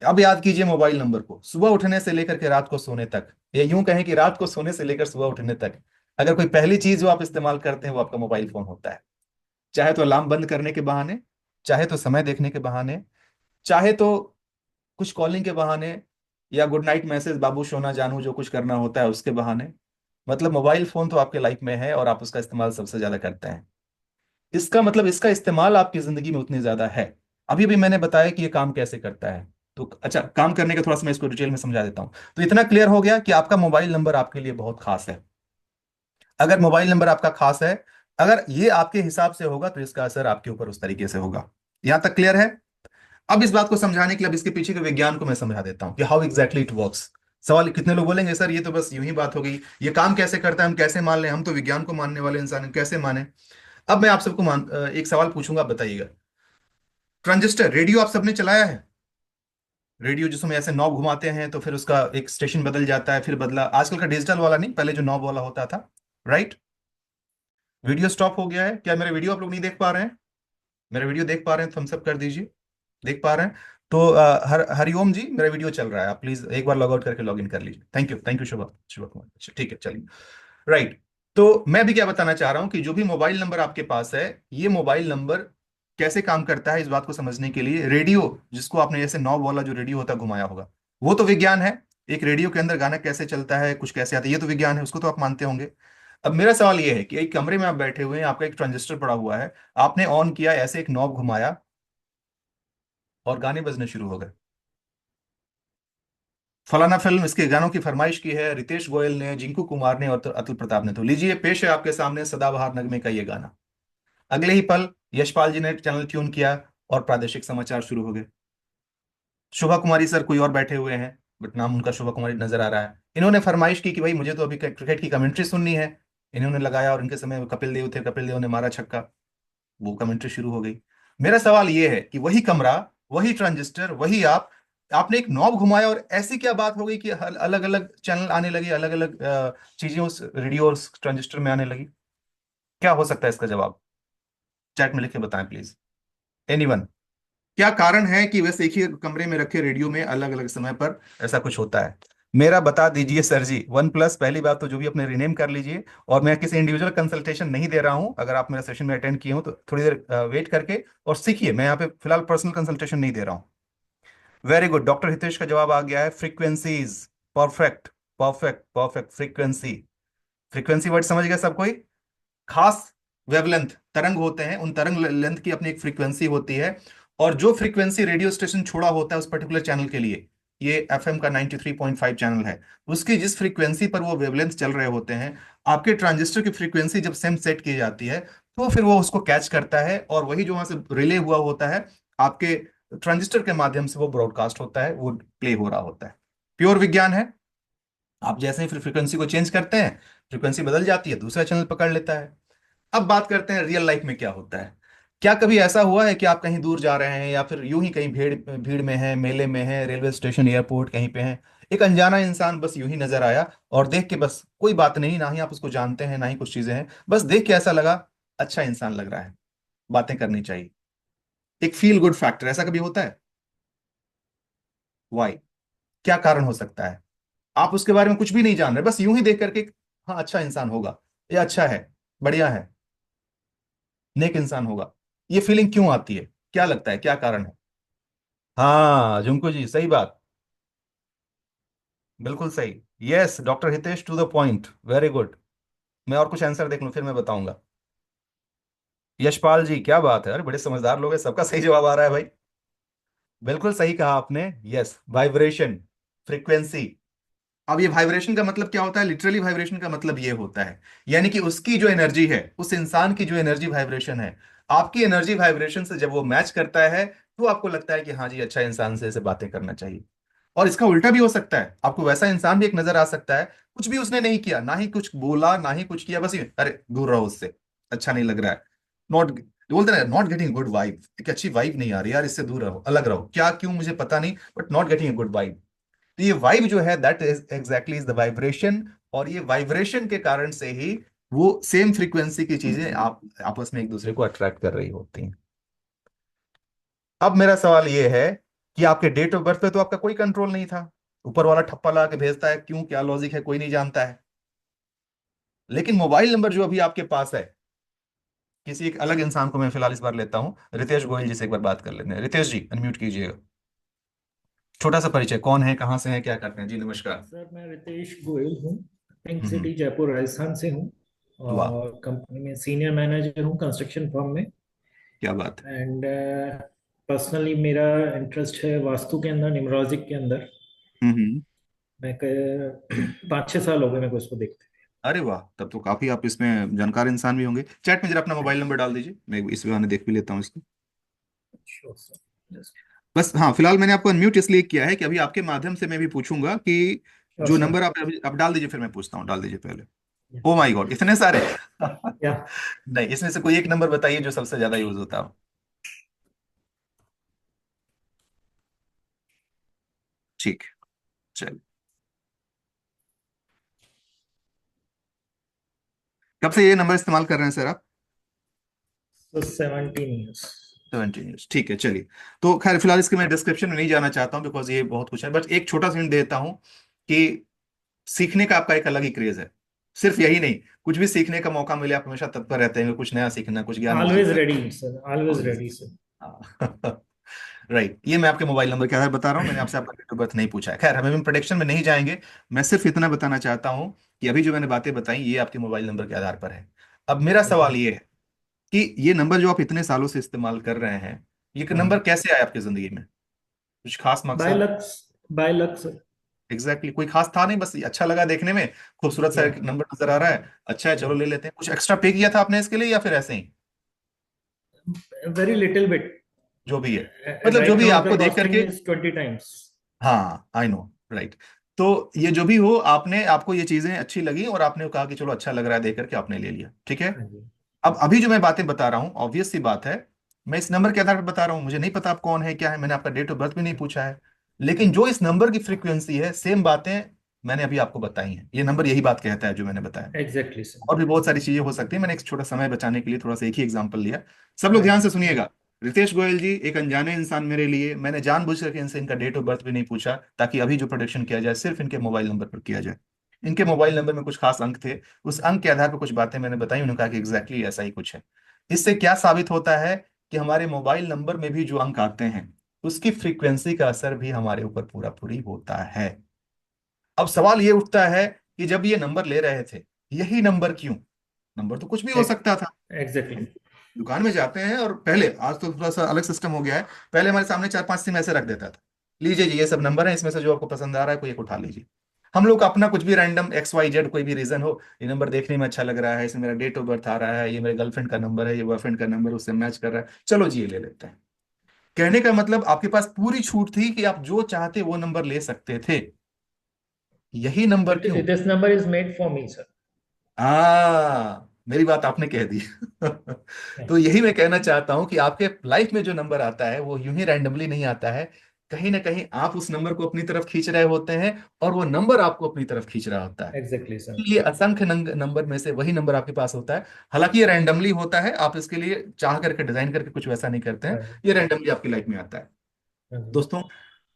Speaker 1: अब याद कीजिए मोबाइल नंबर को, सुबह उठने से लेकर के रात को सोने तक, या यूं कहें कि रात को सोने से लेकर सुबह उठने तक, अगर कोई पहली चीज जो आप इस्तेमाल करते हैं वो आपका मोबाइल फोन होता है। चाहे तो अलार्म बंद करने के बहाने, चाहे तो समय देखने के बहाने, चाहे तो कुछ कॉलिंग के बहाने, या गुड नाइट मैसेज, बाबू सोना जानू जो कुछ करना होता है उसके बहाने। मतलब मोबाइल फोन तो आपके लाइफ में है और आप उसका इस्तेमाल सबसे ज्यादा करते हैं। इसका मतलब इसका इस्तेमाल आपकी जिंदगी में उतनी ज्यादा है। अभी भी मैंने बताया कि ये काम कैसे करता है। तो अच्छा, काम करने का थोड़ा सा मैं इसको डिटेल में समझा देता हूं। तो इतना क्लियर हो गया कि आपका मोबाइल नंबर आपके लिए बहुत खास है। अगर मोबाइल नंबर आपका खास है, अगर ये आपके हिसाब से होगा तो इसका असर आपके ऊपर उस तरीके से होगा। यहां तक क्लियर है? अब इस बात को समझाने के लिए अब इसके पीछे के विज्ञान को मैं समझा देता हूं कि हाउ एग्जैक्टली इट वर्क्स। सवाल कितने लोग बोलेंगे सर ये तो बस यूं ही बात हो गई, ये काम कैसे करता है हम कैसे मान लें, हम तो विज्ञान को मानने वाले इंसान हैं, कैसे माने। अब मैं आप सबको एक सवाल पूछूंगा, आप बताइएगा। ट्रांजिस्टर रेडियो आप सबने चलाया है? रेडियो जिसमें ऐसे नॉब घुमाते हैं तो फिर उसका एक स्टेशन बदल जाता है, फिर बदला, आजकल का डिजिटल वाला नहीं, पहले जो नॉब वाला होता था। राइट। वीडियो स्टॉप हो गया है क्या? मेरे वीडियो आप लोग नहीं देख पा रहे हैं? मेरा वीडियो देख पा रहे हैं? थम्स अप कर दीजिए। देख पा रहे हैं? तो हरिओम जी, मेरा वीडियो चल रहा है, आप प्लीज एक बार लॉग आउट करके लॉग इन कर लीजिए। थैंक यू शुभ शुभ कुमार, अच्छा, ठीक है, चलिए। राइट। तो मैं भी क्या बताना चाह रहा हूं कि जो भी मोबाइल नंबर आपके पास है, ये मोबाइल नंबर कैसे काम करता है इस बात को समझने के लिए रेडियो, जिसको आपने जैसे नॉब वाला जो रेडियो होता है घुमाया होगा, वो तो विज्ञान है। एक रेडियो के अंदर गाना कैसे चलता है, कुछ कैसे आता है, ये तो विज्ञान है, उसको तो आप मानते होंगे। अब मेरा सवाल ये है कि एक कमरे में आप बैठे हुए हैं, आपका एक ट्रांजिस्टर पड़ा हुआ है, आपने ऑन किया, ऐसे एक नॉब घुमाया और गाने बजने शुरू हो गए। फलाना फिल्म इसके गानों की फरमाइश की है रितेश गोयल ने, जिंकू कुमार ने और तो अतुल प्रताप ने, तो लीजिए पेश है आपके सामने सदाबहार नगमे का ये गाना। अगले ही पल यशपाल जी ने चैनल ट्यून किया और प्रादेशिक समाचार शुरू हो गए। शोभा कुमारी सर कोई और बैठे हुए हैं, बट नाम उनका शोभा कुमारी नजर आ रहा है। इन्होंने फरमाइश की कि भाई मुझे तो अभी क्रिकेट की कमेंट्री सुननी है। इन्होंने लगाया और इनके समय कपिल देव थे, कपिल देव ने मारा छक्का, वो कमेंट्री शुरू हो गई। मेरा सवाल ये है कि वही कमरा, वही ट्रांजिस्टर, वही आप, आपने एक नॉब घुमाया और ऐसी क्या बात हो गई कि अलग अलग चैनल आने लगे, अलग अलग चीजें उस रेडियो और उस ट्रांजिस्टर में आने लगी? क्या हो सकता है इसका जवाब? चैट में लिख के बताएं प्लीज। एनीवन? क्या कारण है कि वैसे एक ही कमरे में रखे रेडियो में अलग अलग समय पर ऐसा कुछ होता है? मेरा बता दीजिए सर जी। वन प्लस, पहली बात तो जो भी अपने रीनेम कर लीजिए। और मैं किसी इंडिविजुअल कंसल्टेशन नहीं दे रहा हूं, अगर आप मेरा सेशन में अटेंड किए हो तो थोड़ी देर वेट करके और सीखिए, मैं यहाँ पे फिलहाल पर्सनल कंसल्टेशन नहीं दे रहा हूँ। वेरी गुड, डॉक्टर हितेश का जवाब आ गया है, frequencies. Perfect, perfect, perfect, frequency. Frequency word समझ गया सब कोई? खास वेवलेंथ, तरंग होते हैं, उन तरंग लेंथ की अपनी एक फ्रीक्वेंसी होती है। और जो फ्रीक्वेंसी रेडियो स्टेशन छोड़ा होता है उस पर्टिकुलर चैनल के लिए, ये एफएम का 93.5 चैनल है, उसकी जिस फ्रीक्वेंसी पर वो वेवलेंथ चल रहे होते हैं, आपके ट्रांजिस्टर की फ्रीक्वेंसी जब सेम सेट की जाती है, तो फिर वो उसको कैच करता है और वही जो वहां से रिले हुआ होता है, आपके ट्रांजिस्टर के माध्यम से वो ब्रॉडकास्ट होता है, वो प्ले हो रहा होता है। प्योर विज्ञान है। आप जैसे ही फिर फ्रीक्वेंसी को चेंज करते हैं, फ्रीक्वेंसी बदल जाती है, दूसरा चैनल पकड़ लेता है। अब बात करते हैं रियल लाइफ में क्या होता है। क्या कभी ऐसा हुआ है कि आप कहीं दूर जा रहे हैं या फिर यूं ही कहीं भीड़ भीड़ में हैं, मेले में हैं, रेलवे स्टेशन, एयरपोर्ट कहीं पे हैं, एक अनजाना इंसान बस यूं ही नजर आया और देख के, बस कोई बात नहीं, ना ही आप उसको जानते हैं ना ही कुछ चीजें हैं, बस देख के ऐसा लगा अच्छा इंसान लग रहा है, बातें करनी चाहिए, एक फील गुड फैक्टर, ऐसा कभी होता है? वाई? क्या कारण हो सकता है? आप उसके बारे में कुछ भी नहीं जान रहे, बस यूं ही देख करके हाँ अच्छा इंसान होगा, ये अच्छा है, बढ़िया है, नेक इंसान होगा, ये फीलिंग क्यों आती है? क्या लगता है क्या कारण है? हाँ जुंकू जी, सही बात, बिल्कुल सही। Yes doctor Hitesh, to the point, very good. मैं और कुछ आंसर देख लूं फिर मैं बताऊंगा। यशपाल जी क्या बात है, अरे बड़े समझदार लोग हैं, सबका सही जवाब आ रहा है भाई। बिल्कुल सही कहा आपने। Yes, vibration, frequency. अब ये वाइब्रेशन का मतलब क्या होता है? लिटरली वाइब्रेशन का मतलब ये होता है, यानी कि उसकी जो एनर्जी है, उस इंसान की जो एनर्जी वाइब्रेशन है, आपकी एनर्जी वाइब्रेशन से जब वो मैच करता है, तो आपको लगता है कि हाँ जी अच्छा इंसान से ऐसे बातें करना चाहिए। और इसका उल्टा भी हो सकता है, आपको वैसा इंसान भी एक नजर आ सकता है, कुछ भी उसने नहीं किया, ना ही कुछ बोला ना ही कुछ किया, बस ये अरे दूर रहो उससे, अच्छा नहीं लग रहा है, नॉट, बोलते ना नॉट गेटिंग गुड वाइब, एक अच्छी वाइब नहीं आ रही यार, इससे दूर रहो, अलग रहो, क्या क्यों मुझे पता नहीं, but not getting a good vibe. तो ये वाइब जो है that is exactly is the vibration. और ये वाइब्रेशन के कारण से ही वो सेम फ्रीक्वेंसी की चीजें आप आपस में एक दूसरे को अट्रैक्ट कर रही होती हैं। अब मेरा सवाल ये है कि आपके डेट ऑफ बर्थ पे तो आपका कोई कंट्रोल नहीं था, ऊपर वाला ठप्पा लगा के भेजता है, क्यों क्या लॉजिक है कोई नहीं जानता है। लेकिन मोबाइल नंबर जो अभी आपके पास है, किसी एक अलग इंसान को मैं फिलहाल इस बार लेता हूं, रितेश गोयल जी से एक बार बात कर लेते हैं। रितेश जी अनम्यूट कीजिएगा। छोटा सा परिचय, कौन है, कहाँ से है, क्या करते हैं जी, नमस्कार।
Speaker 3: सर मैं रितेश गोयल हूँ। पिंक
Speaker 1: हम्म।
Speaker 3: सिटी जयपुर राजस्थान से हूँ।
Speaker 1: वाह,
Speaker 3: और कंपनी में सीनियर मैनेजर हूँ कंस्ट्रक्शन फर्म में।
Speaker 1: क्या बात है।
Speaker 3: एंड पर्सनली मेरा इंटरेस्ट है वास्तु के अंदर, न्यूमरोलॉजिक के अंदर।
Speaker 1: हम्म।
Speaker 3: 5-6 साल हो गए मेरे को इसको देखते
Speaker 1: अरे वाह, तब तो काफी आप इसमें जानकार इंसान भी होंगे। चैट में जरा अपना
Speaker 3: हुए।
Speaker 1: मोबाइल नंबर डाल दीजिए, मैं इस बहाने देख भी लेता हूँ इसको।
Speaker 3: Sure sir. जस्ट
Speaker 1: बस हाँ, फिलहाल मैंने आपको अनम्यूट इसलिए किया है कि अभी आपके माध्यम से मैं भी पूछूंगा कि
Speaker 3: श्योर
Speaker 1: जो
Speaker 3: सर।
Speaker 1: नंबर आप अभी आप डाल दीजिए, फिर मैं पूछता हूँ, डाल दीजिए पहले। ओ माय गॉड, इतने सारे।
Speaker 3: या
Speaker 1: नहीं, इसमें से कोई एक नंबर बताइए जो सबसे ज्यादा यूज होता हो। ठीक, चलिए। कब से ये नंबर इस्तेमाल कर रहे हैं सर आप?
Speaker 3: 17 ईयर्स।
Speaker 1: 17 ईयर्स, ठीक है, चलिए। तो खैर फिलहाल इसके मैं डिस्क्रिप्शन में नहीं जाना चाहता हूँ, बिकॉज ये बहुत कुछ है, बट एक छोटा सा हिंट देता हूँ कि सीखने का आपका एक अलग ही क्रेज है। सिर्फ यही नहीं, कुछ भी सीखने का मौका मिले आप हमेशा तत्पर रहते हैं, कुछ नया सीखना, कुछ ज्ञान अर्जित
Speaker 3: ऑलवेज रेडी सर, ऑलवेज
Speaker 1: करना।
Speaker 3: Ready sir.
Speaker 1: हाँ। राइट, ये मैं आपके मोबाइल नंबर के आधार बता रहा हूँ, मैंने आपसे आपका डेट ऑफ बर्थ नहीं पूछा है। खैर हमें प्रोडिक्शन में नहीं जाएंगे। मैं सिर्फ इतना बताना चाहता हूँ कि अभी जो मैंने बातें बताई ये आपके मोबाइल नंबर के आधार पर है। अब मेरा
Speaker 3: ओके।
Speaker 1: सवाल ये है कि ये नंबर जो आप इतने सालों से इस्तेमाल कर रहे हैं, ये नंबर
Speaker 3: हाँ।
Speaker 1: कैसे आया आपकी जिंदगी में? कुछ खास
Speaker 3: बाय
Speaker 1: मकसद?
Speaker 3: Luck. By luck sir.
Speaker 1: Exactly कोई खास था नहीं, बस ये अच्छा लगा देखने में, खूबसूरत सा
Speaker 3: या
Speaker 1: एक नंबर नजर आ रहा है, अच्छा है चलो
Speaker 3: या
Speaker 1: ले लेते हैं। कुछ एक्स्ट्रा पे किया था आपने इसके लिए या फिर ऐसे ही?
Speaker 3: Very little bit.
Speaker 1: जो भी है, मतलब जो
Speaker 3: राइट
Speaker 1: भी
Speaker 3: नाउ द
Speaker 1: आपको देख
Speaker 3: कॉस्टिंग
Speaker 1: करके।
Speaker 3: Is 20 times.
Speaker 1: हाँ आई नो, राइट। तो ये जो भी हो, आपने आपको ये चीजें अच्छी लगी और आपने कहा कि चलो अच्छा लग रहा है देख करके आपने ले लिया, ठीक है।
Speaker 3: हाँ जी।
Speaker 1: अब अभी जो मैं बातें बता रहा हूँ ऑब्वियस सी बात है, मैं इस नंबर के आधार पर बता रहा हूँ, मुझे नहीं पता आप कौन है क्या है, मैंने आपका डेट ऑफ बर्थ भी नहीं पूछा है। लेकिन जो इस नंबर की फ्रीक्वेंसी है, सेम बातें मैंने अभी आपको बताई हैं, ये नंबर यही बात कहता है जो मैंने बताया।
Speaker 3: Exactly sir.
Speaker 1: और भी बहुत सारी चीजें हो सकती है, मैंने एक छोटा समय बचाने के लिए थोड़ा सा एक ही एग्जांपल लिया। सब लोग
Speaker 3: हाँ
Speaker 1: ध्यान
Speaker 3: जी।
Speaker 1: से सुनिएगा। रितेश गोयल जी एक अनजाने इंसान मेरे लिए, मैंने जानबूझ करके इनसे इनका डेट ऑफ बर्थ भी नहीं पूछा, ताकि अभी जो प्रोडिक्शन किया जाए सिर्फ इनके मोबाइल नंबर पर किया जाए। इनके मोबाइल नंबर में कुछ खास अंक थे, उस अंक के आधार पर कुछ बातें मैंने बताई, उन्होंने कहा कि एग्जैक्टली ऐसा ही कुछ है। इससे क्या साबित होता है कि हमारे मोबाइल नंबर में भी जो अंक आते हैं, उसकी फ्रीक्वेंसी का असर भी हमारे ऊपर पूरा पूरी होता है। अब सवाल ये उठता है कि जब ये नंबर ले रहे थे, यही नंबर क्यों? नंबर तो कुछ भी हो सकता था।
Speaker 3: एग्जैक्टली।
Speaker 1: हम दुकान में जाते हैं, और पहले, आज तो थोड़ा सा अलग सिस्टम हो गया है, पहले हमारे सामने 4-5 सिम ऐसे रख देता था, लीजिए जी ये सब नंबर है, इसमें से जो आपको पसंद आ रहा है कोई एक उठा लीजिए। हम लोग अपना कुछ भी रैंडम XYZ कोई भी रीजन हो, ये नंबर देखने में अच्छा लग रहा है, इसमें मेरा डेट ऑफ बर्थ आ रहा है, ये मेरे गर्लफ्रेंड का नंबर है, ये बॉयफ्रेंड का नंबर उससे मैच कर रहा है, चलो जी ये ले लेते हैं। कहने का मतलब आपके पास पूरी छूट थी कि आप जो चाहते वो नंबर ले सकते थे। यही नंबर
Speaker 3: इट
Speaker 1: क्यों?
Speaker 3: This number is made for me sir.
Speaker 1: मेरी बात आपने कह दी। तो यही मैं कहना चाहता हूं कि आपके लाइफ में जो नंबर आता है वो यूं ही रैंडमली नहीं आता है। कहीं ना कहीं आप उस नंबर को अपनी तरफ खींच रहे होते हैं, और वो नंबर आपको अपनी तरफ खींच रहा होता है।
Speaker 3: Exactly sir.
Speaker 1: ये असंख्य नंबर में से वही नंबर आपके पास होता है। हालांकि ये रैंडमली होता है, आप इसके लिए चाह करके डिजाइन करके कुछ वैसा नहीं करते हैं,
Speaker 3: हाँ जी।
Speaker 1: ये रैंडमली आपकी लाइफ में आता है।
Speaker 3: हाँ जी।
Speaker 1: दोस्तों,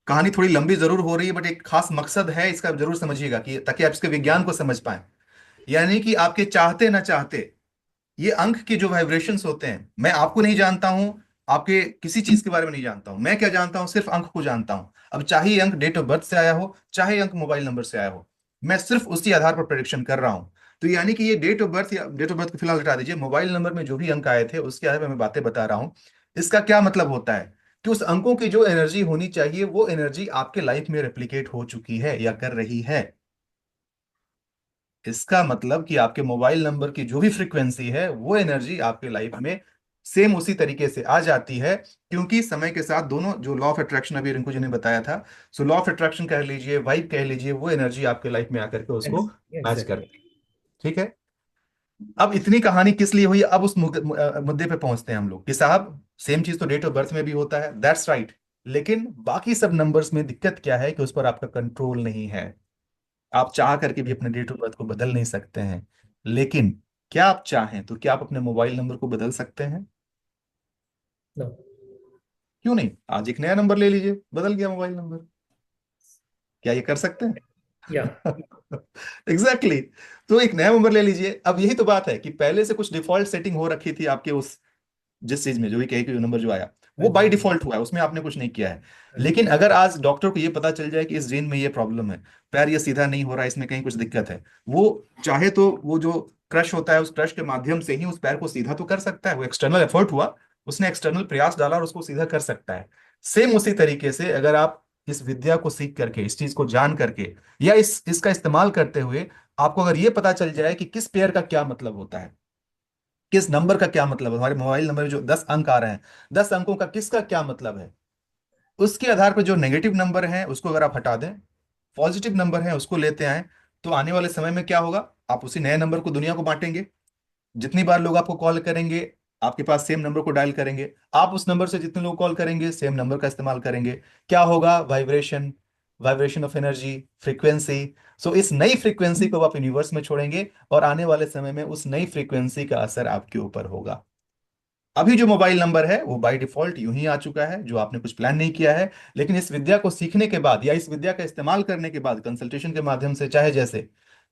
Speaker 1: कहानी थोड़ी लंबी जरूर हो रही है, बट एक खास मकसद है इसका, जरूर समझिएगा कि ताकि आप इसके विज्ञान को समझ पाए। यानी कि आपके चाहते ना चाहते, ये अंक के जो वाइब्रेशंस होते हैं, मैं आपको नहीं जानता हूं, आपके किसी चीज के बारे में नहीं जानता हूं, मैं क्या जानता हूं, सिर्फ अंक को जानता हूं। अब चाहे ये अंक डेट ऑफ बर्थ से आया हो, चाहे ये अंक मोबाइल नंबर से आया हो, मैं सिर्फ उसी आधार पर प्रेडिक्शन कर रहा हूं। तो यानी कि ये डेट ऑफ बर्थ, या डेट ऑफ बर्थ को फिलहाल हटा दीजिए, मोबाइल नंबर में जो भी अंक आए थे उसके आधार पर मैं बातें बता रहा हूं। इसका क्या मतलब होता है कि उस अंकों की जो एनर्जी होनी चाहिए, वो एनर्जी आपके लाइफ में रेप्लिकेट हो चुकी है या कर रही है। इसका मतलब कि आपके मोबाइल नंबर की जो भी फ्रीक्वेंसी है, वो एनर्जी आपके लाइफ में सेम उसी तरीके से आ जाती है। क्योंकि समय के साथ दोनों, जो लॉ ऑफ अट्रैक्शन अभी रिंकू जी ने बताया था, सो लॉ ऑफ अट्रैक्शन कह लीजिए, वाइब कह लीजिए, वो एनर्जी आपके लाइफ में आकर के उसको मैच
Speaker 3: एग्जैक्टली।
Speaker 1: करती है। ठीक है। अब इतनी कहानी किस लिए हुई, अब उस मुद्दे पे पहुंचते हैं हम लोग कि साहब सेम चीज तो डेट ऑफ बर्थ में भी होता है, दैट्स राइट। लेकिन बाकी सब नंबर्स में दिक्कत क्या है कि उस पर आपका कंट्रोल नहीं है। आप चाह करके भी अपने डेट ऑफ बर्थ को बदल नहीं सकते हैं। लेकिन क्या आप चाहें तो क्या आप अपने मोबाइल नंबर को बदल सकते हैं?
Speaker 3: नो।
Speaker 1: क्यों नहीं, आज एक नया नंबर ले लीजिए, बदल गया मोबाइल नंबर। क्या ये कर सकते हैं?
Speaker 3: या
Speaker 1: एग्जैक्टली exactly। तो एक नया नंबर ले लीजिए। अब यही तो बात है कि पहले से कुछ डिफॉल्ट सेटिंग हो रखी थी आपके उस, जिस चीज में जो भी कहे कि नंबर जो आया, वो
Speaker 3: हाँ
Speaker 1: बाय
Speaker 3: जी।
Speaker 1: डिफॉल्ट हुआ है, उसमें आपने कुछ नहीं किया है।
Speaker 3: हाँ
Speaker 1: लेकिन
Speaker 3: जी।
Speaker 1: अगर आज डॉक्टर को ये पता चल जाए कि इस जीन में ये प्रॉब्लम है, पैर ये सीधा नहीं हो रहा है, इसमें कहीं कुछ दिक्कत है, वो चाहे तो वो जो क्रश होता है उस क्रश के माध्यम से ही उस पैर को सीधा तो कर सकता है। वो एक्सटर्नल एफर्ट हुआ, उसने एक्सटर्नल प्रयास डाला और उसको सीधा कर सकता है। सेम उसी तरीके से अगर आप इस विद्या को सीख करके, इस चीज को जान करके, या इसका इस्तेमाल करते हुए आपको अगर ये पता चल जाए कि किस पेयर का क्या मतलब होता है, किस नंबर का क्या मतलब है, हमारे मोबाइल नंबर में जो 10 अंक आ रहे हैं, 10 अंकों का किसका क्या मतलब है, उसके आधार पर जो नेगेटिव नंबर हैं उसको अगर आप हटा दें, पॉजिटिव नंबर है उसको लेते आए, तो आने वाले समय में क्या होगा, आप उसी नए नंबर को दुनिया को बांटेंगे। जितनी बार लोग आपको कॉल करेंगे, आपके पास सेम नंबर को डायल करेंगे, आप उस नंबर से जितने लोग कॉल करेंगे सेम नंबर का इस्तेमाल करेंगे। क्या होगा, vibration, vibration of energy, frequency. So इस नई फ्रीक्वेंसी को आप यूनिवर्स में छोड़ेंगे और आने वाले समय में उस नई फ्रीक्वेंसी का असर आपके ऊपर होगा। अभी जो मोबाइल नंबर है वो बाय डिफॉल्ट यूं ही आ चुका है, जो आपने कुछ प्लान नहीं किया है। लेकिन इस विद्या को सीखने के बाद या इस विद्या का इस्तेमाल करने के बाद, कंसल्टेशन के माध्यम से, चाहे जैसे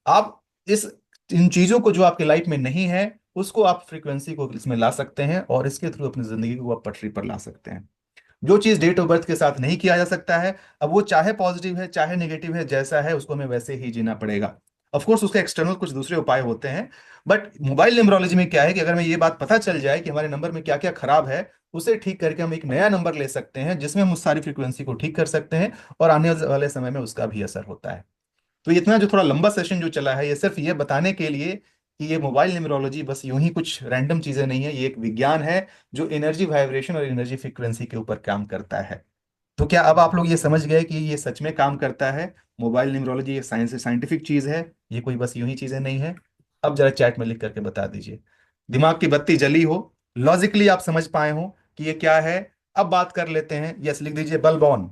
Speaker 1: आप इस इन चीजों को जो आपके लाइफ में नहीं है उसको आप फ्रीक्वेंसी को इसमें ला सकते हैं और इसके थ्रू अपनी जिंदगी को आप पटरी पर ला सकते हैं। जो चीज डेट ऑफ बर्थ के साथ नहीं किया जा सकता है, अब वो चाहे पॉजिटिव है चाहे नेगेटिव है, जैसा है उसको हमें वैसे ही जीना पड़ेगा। ऑफ कोर्स उसके एक्सटर्नल कुछ दूसरे उपाय होते हैं, बट मोबाइल न्यूमरोलॉजी में क्या है कि अगर हमें ये बात पता चल जाए कि हमारे नंबर में क्या क्या खराब है, उसे ठीक करके हम एक नया नंबर ले सकते हैं जिसमें हम उस सारी फ्रीक्वेंसी को ठीक कर सकते हैं और आने वाले समय में उसका भी असर होता है। तो इतना जो थोड़ा लंबा सेशन जो चला है, ये सिर्फ ये बताने के लिए कि ये मोबाइल न्यूमरोलॉजी बस यूं ही कुछ रैंडम चीजें नहीं है, ये एक विज्ञान है जो एनर्जी वाइब्रेशन और एनर्जी फ्रीक्वेंसी के ऊपर काम करता है। तो क्या अब आप लोग ये समझ गए कि ये सच में काम करता है? मोबाइल न्यूमरोलॉजी एक साइंस साइंटिफिक चीज है, ये कोई बस यूं ही चीजें नहीं है। अब जरा चैट में लिख करके बता दीजिए, दिमाग की बत्ती जली हो, लॉजिकली आप समझ पाए हो कि ये क्या है। अब बात कर लेते हैं, यस लिख दीजिए, बल्ब ऑन।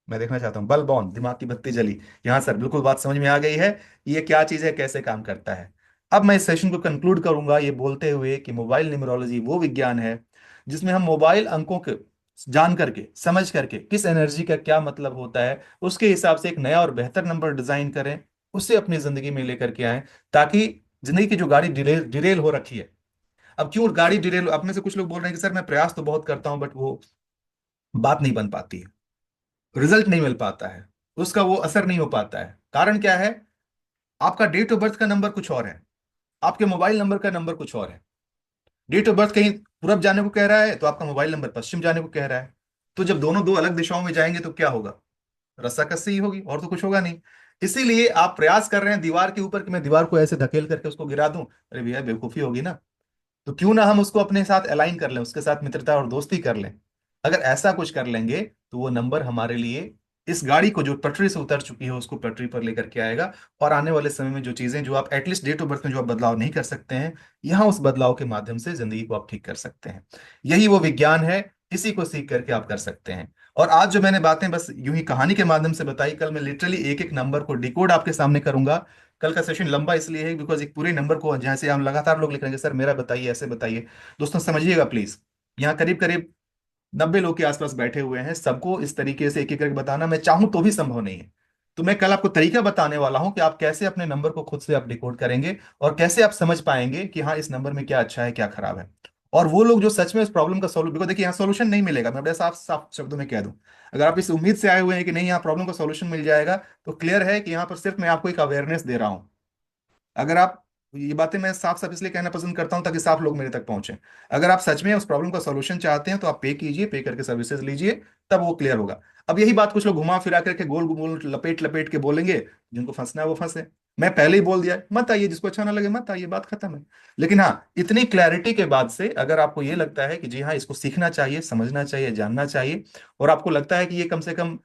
Speaker 1: मैं देखना चाहता हूँ, बल्ब ऑन, दिमाग की बत्ती जली। यहाँ सर बिल्कुल बात समझ में आ गई है, ये क्या चीज है, कैसे काम करता है। अब मैं इस सेशन को कंक्लूड करूंगा ये बोलते हुए कि मोबाइल न्यूमरोलॉजी वो विज्ञान है जिसमें हम मोबाइल अंकों के जान करके, समझ करके, किस एनर्जी का क्या मतलब होता है, उसके हिसाब से एक नया और बेहतर नंबर डिजाइन करें, उसे अपनी जिंदगी में लेकर के आए, ताकि जिंदगी की जो गाड़ी डिरेल डिरेल हो रखी है। अब क्यों गाड़ी डिरेल, अब में से कुछ लोग बोल रहे हैं कि सर मैं प्रयास तो बहुत करता हूं बट वो बात नहीं बन पाती है, रिजल्ट नहीं मिल पाता है, उसका वो असर नहीं हो पाता है। कारण क्या है, आपका डेट ऑफ बर्थ का नंबर कुछ और है, आपके मोबाइल नंबर का नंबर कुछ और है। डेट ऑफ बर्थ कहीं पूरब जाने को कह रहा है तो आपका मोबाइल नंबर पश्चिम जाने को कह रहा है। तो जब दोनों दो अलग दिशाओं में जाएंगे तो क्या होगा, रस्साकसी ही होगी, और तो कुछ होगा नहीं। इसीलिए आप प्रयास कर रहे हैं दीवार के ऊपर कि मैं दीवार को ऐसे धकेल करके उसको गिरा दूं, अरे भैया बेवकूफी होगी ना। तो क्यों ना हम उसको अपने साथ अलाइन कर लें, उसके साथ मित्रता और दोस्ती कर लें। अगर ऐसा कुछ कर लेंगे तो वो नंबर हमारे लिए इस गाड़ी को जो पटरी से उतर चुकी है उसको पटरी पर लेकर के आएगा। और आने वाले समय में जो चीजें जो आप एटलीस्ट डेट ऑफ बर्थ में जो आप बदलाव नहीं कर सकते हैं, यहाँ उस बदलाव के माध्यम से जिंदगी को आप ठीक कर सकते हैं। यही वो विज्ञान है, इसी को सीख करके आप कर सकते हैं। और आज जो मैंने बातें बस यूं ही कहानी के माध्यम से बताई, कल मैं लिटरली एक एक नंबर को डिकोड आपके सामने करूंगा। कल का सेशन लंबा इसलिए है बिकॉज एक पूरे नंबर को जहाँ से हम लगातार लोग लिख रहे हैं सर मेरा बताइए, ऐसे बताइए। दोस्तों समझिएगा प्लीज, यहाँ करीब करीब 90 लोग के आसपास बैठे हुए हैं, सबको इस तरीके से एक एक करके बताना मैं चाहूं तो भी संभव नहीं है। तो मैं कल आपको तरीका बताने वाला हूं कि आप कैसे अपने नंबर को खुद से आप डिकोड करेंगे और कैसे आप समझ पाएंगे कि हाँ इस नंबर में क्या अच्छा है क्या खराब है। और वो लोग जो सच में इस प्रॉब्लम का सोल्यूशन, बिकॉज देखिए यहाँ सोल्यूशन नहीं मिलेगा, मैं बड़े साफ साफ शब्दों में कह दूं। अगर आप इस उम्मीद से आए हुए हैं कि नहीं यहाँ प्रॉब्लम का सोल्यूशन मिल जाएगा, तो क्लियर है कि यहाँ पर सिर्फ मैं आपको एक अवेयरनेस दे रहा हूं। अगर आप, ये बातें मैं साफ साफ इसलिए कहना पसंद करता हूं ताकि साफ लोग मेरे तक पहुंचे। अगर आप सच में उस प्रॉब्लम का सॉल्यूशन चाहते हैं तो आप पे कीजिए, पे करके सर्विसेज लीजिए, तब वो क्लियर होगा। अब यही बात कुछ लोग घुमा फिरा करके गोल गोल लपेट लपेट के बोलेंगे, जिनको फंसना है वो फंसे। मैं पहले ही बोल दिया मत आइए, जिसको अच्छा ना लगे मत आइए, बात खत्म है। लेकिन हाँ, इतनी क्लैरिटी के बाद से अगर आपको ये लगता है कि जी हाँ इसको सीखना चाहिए, समझना चाहिए, जानना चाहिए, और आपको लगता है कि ये कम से कम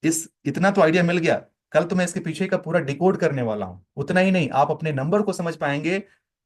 Speaker 1: इस इतना तो आइडिया मिल गया, कल तो मैं इसके पीछे का पूरा डिकोड करने वाला हूं। उतना ही नहीं, आप अपने नंबर को समझ पाएंगे,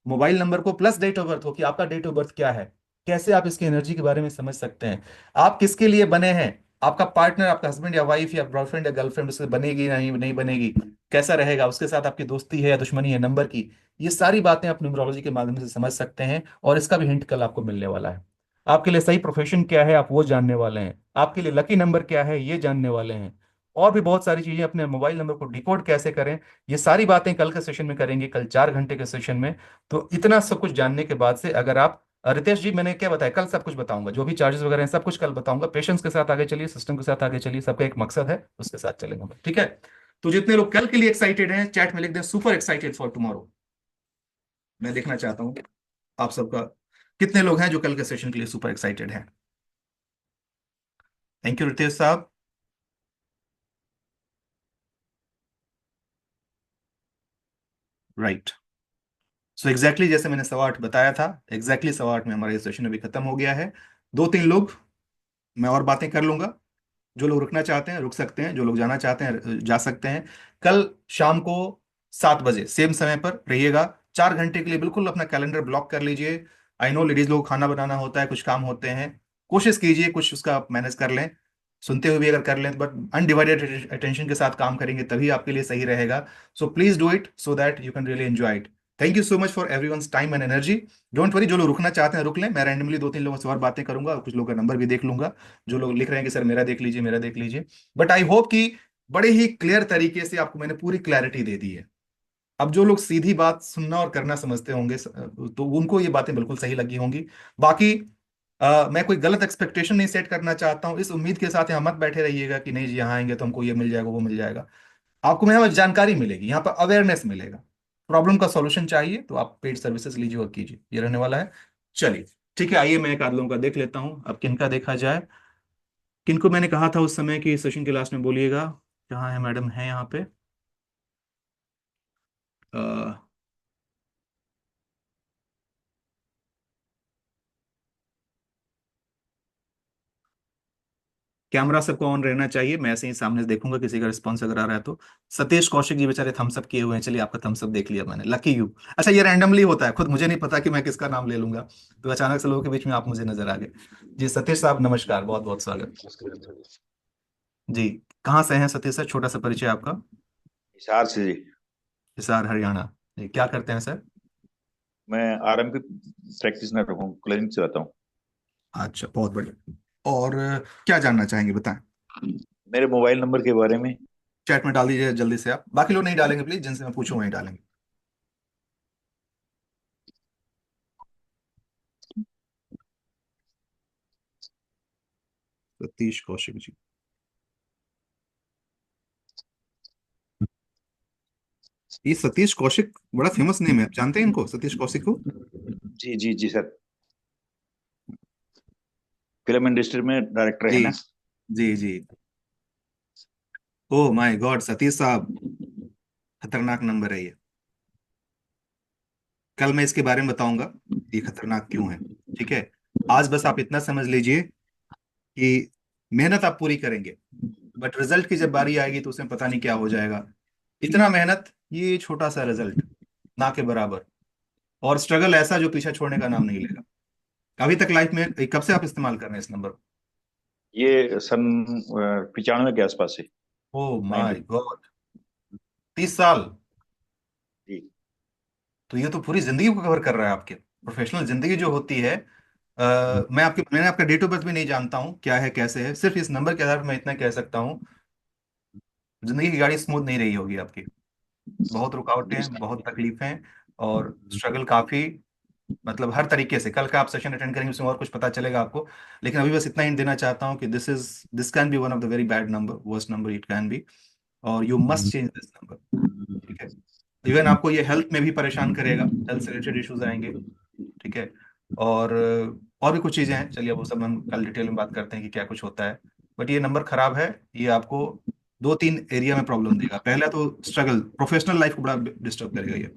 Speaker 1: मोबाइल नंबर को प्लस डेट ऑफ बर्थ हो कि आपका डेट ऑफ बर्थ क्या है, कैसे आप इसकी एनर्जी के बारे में समझ सकते हैं, आप किसके लिए बने हैं, आपका पार्टनर, आपका हस्बैंड या वाइफ या बॉयफ्रेंड या गर्लफ्रेंड उससे बनेगी नहीं नहीं बनेगी, कैसा रहेगा, उसके साथ आपकी दोस्ती है या दुश्मनी है नंबर की। ये सारी बातें आप न्यूमरोलॉजी के माध्यम से समझ सकते हैं और इसका भी हिंट कल आपको मिलने वाला है। आपके लिए सही प्रोफेशन क्या है आप वो जानने वाले हैं, आपके लिए लकी नंबर क्या है ये जानने वाले हैं, और भी बहुत सारी चीजें, अपने मोबाइल नंबर को डिकोड कैसे करें, ये सारी बातें कल के सेशन में करेंगे, कल 4 घंटे के सेशन में। तो इतना सब कुछ जानने के बाद से अगर आप रितेश जी, मैंने क्या बताया, कल सब कुछ बताऊंगा, जो भी चार्जेस वगैरह हैं सब कुछ कल बताऊंगा। पेशेंस के साथ आगे चलिए, सिस्टम के साथ आगे चलिए, सबका एक मकसद है, उसके साथ चलेंगे हम, ठीक है। तो जितने लोग कल के लिए एक्साइटेड हैं चैट में लिख दें सुपर एक्साइटेड फॉर टुमारो। मैं देखना चाहता हूँ आप सबका कितने लोग हैं जो कल के सेशन के लिए सुपर एक्साइटेड हैं। थैंक यू रितेश साहब। राइट। सो एग्जैक्टली जैसे मैंने 8:15 बताया था, एग्जैक्टली 8:15 में हमारा ये सेशन अभी खत्म हो गया है। दो तीन लोग मैं और बातें कर लूंगा। जो लोग रुकना चाहते हैं रुक सकते हैं, जो लोग जाना चाहते हैं जा सकते हैं। कल शाम को 7 बजे सेम समय पर रहिएगा। 4 घंटे के लिए बिल्कुल अपना कैलेंडर ब्लॉक कर लीजिए। आई नो लेडीज लोग खाना बनाना होता है, कुछ काम होते हैं, कोशिश कीजिए कुछ उसका मैनेज कर लें। सुनते हुए भी अगर कर लें, बट अनडिवाइडेड अटेंशन के साथ काम करेंगे तभी आपके लिए सही रहेगा। So please do it so that you can really enjoy it. Thank you so much for everyone's time and energy. Don't worry, जो लोग रुकना चाहते हैं रुक लें। मैं रैंडमली दो तीन लोगों से और बातें करूंगा, कुछ लोगों का नंबर भी देख लूंगा। जो लोग लिख रहे हैं कि सर मेरा देख लीजिए, मेरा देख लीजिए, बट आई होप कि बड़े ही क्लियर तरीके से आपको मैंने पूरी क्लैरिटी दे दी है। अब जो लोग सीधी बात सुनना और करना समझते होंगे तो उनको ये बातें बिल्कुल सही लगी होंगी। बाकी मैं कोई गलत एक्सपेक्टेशन नहीं सेट करना चाहता हूँ। इस उम्मीद के साथ यहाँ मत बैठे रहिएगा कि नहीं जी यहाँ आएंगे तो हमको ये मिल जाएगा वो मिल जाएगा। आपको यहाँ पर जानकारी मिलेगी, यहाँ पर अवेयरनेस मिलेगा। प्रॉब्लम का सॉल्यूशन चाहिए तो आप पेड सर्विसेज लीजिए और कीजिए, ये रहने वाला है। चलिए ठीक है, आइए मैं एक आध लोगों का देख लेता हूँ, अब किनका देखा जाए। किनको मैंने कहा था उस समय कि सेशन के लास्ट में बोलिएगा। कहाँ है मैडम, है यहाँ पे। अ, कैमरा सबको ऑन रहना चाहिए, मैं ऐसे ही सामने से देखूंगा, किसी का रिस्पॉन्स अगर आ रहा है तो। सतीश कौशिक जी बेचारे थम्स अप किए हुए हैं, चलिए आपका थम्स अप देख लिया मैंने, लकी यू। अच्छा ये रैंडमली होता है, खुद मुझे नहीं पता कि मैं किसका नाम ले लूंगा, तो अचानक से लोगों के बीच में आप मुझे नजर आ गए। जी सतीश साहब नमस्कार, बहुत बहुत स्वागत। जी, कहाँ से हैं सतीश सर, छोटा सा परिचय आपका।
Speaker 4: हिसार से जी।
Speaker 1: हिसार हरियाणा। जी, क्या करते हैं सर।
Speaker 4: मैं आरएम की प्रैक्टिशनर हूँ, क्लिनिक चलाता हूँ।
Speaker 1: अच्छा बहुत बढ़िया। और क्या जानना चाहेंगे बताएं।
Speaker 4: मेरे मोबाइल नंबर के बारे में।
Speaker 1: चैट में डाल दीजिए जल्दी से, आप बाकी लोग नहीं डालेंगे प्लीज, जिनसे मैं पूछूं वही डालेंगे। सतीश कौशिक जी। ये सतीश कौशिक बड़ा फेमस नेम है, आप जानते हैं इनको, सतीश कौशिक को।
Speaker 4: जी जी जी सर, फिल्म इंडस्ट्री में डायरेक्टर है
Speaker 1: जी
Speaker 4: ना।
Speaker 1: जी जी। ओह माय गॉड सतीश साहब, खतरनाक नंबर है ये। कल मैं इसके बारे में बताऊंगा ये खतरनाक क्यों है। ठीक है, आज बस आप इतना समझ लीजिए कि मेहनत आप पूरी करेंगे, बट रिजल्ट की जब बारी आएगी तो उसमें पता नहीं क्या हो जाएगा। इतना मेहनत, ये छोटा सा रिजल्ट ना के बराबर। और स्ट्रगल ऐसा जो पीछा छोड़ने का नाम नहीं लेगा। अभी तक लाइफ में कब से आप इस्तेमाल कर रहे हैं इस नंबर को।
Speaker 4: ये सन 95 के आसपास से।
Speaker 1: Oh my
Speaker 4: 90।
Speaker 1: गॉड, 30 साल।
Speaker 4: जी
Speaker 1: तो ये तो पूरी जिंदगी को कवर कर रहा है आपके। प्रोफेशनल जिंदगी जो होती है, मैंने आपका डेट ऑफ बर्थ भी नहीं जानता हूँ क्या है कैसे है, सिर्फ इस नंबर के आधार पर मैं इतना कह सकता हूँ, जिंदगी की गाड़ी स्मूथ नहीं रही होगी आपकी। बहुत
Speaker 4: जी
Speaker 1: रुकावटें, बहुत तकलीफें, और स्ट्रगल काफी। मतलब हर तरीके से कल का आप सेशन अटेंड करेंगे उसमें और कुछ पता चलेगा आपको। लेकिन अभी बस इतना ही देना चाहता हूँ कि this can be one of the very bad number, worst number it can be, और you must change this number. ठीक है, इवन आपको ये हेल्थ में भी परेशान करेगा, हेल्थ से रिलेटेड इश्यूज आएंगे। ठीक है, और और भी कुछ चीजें हैं, चलिए वो सब हम कल डिटेल में बात करते हैं कि क्या कुछ होता है। बट ये नंबर खराब है, ये आपको दो तीन एरिया में प्रॉब्लम देगा। पहला तो स्ट्रगल, प्रोफेशनल लाइफ को बड़ा डिस्टर्ब करेगा ये।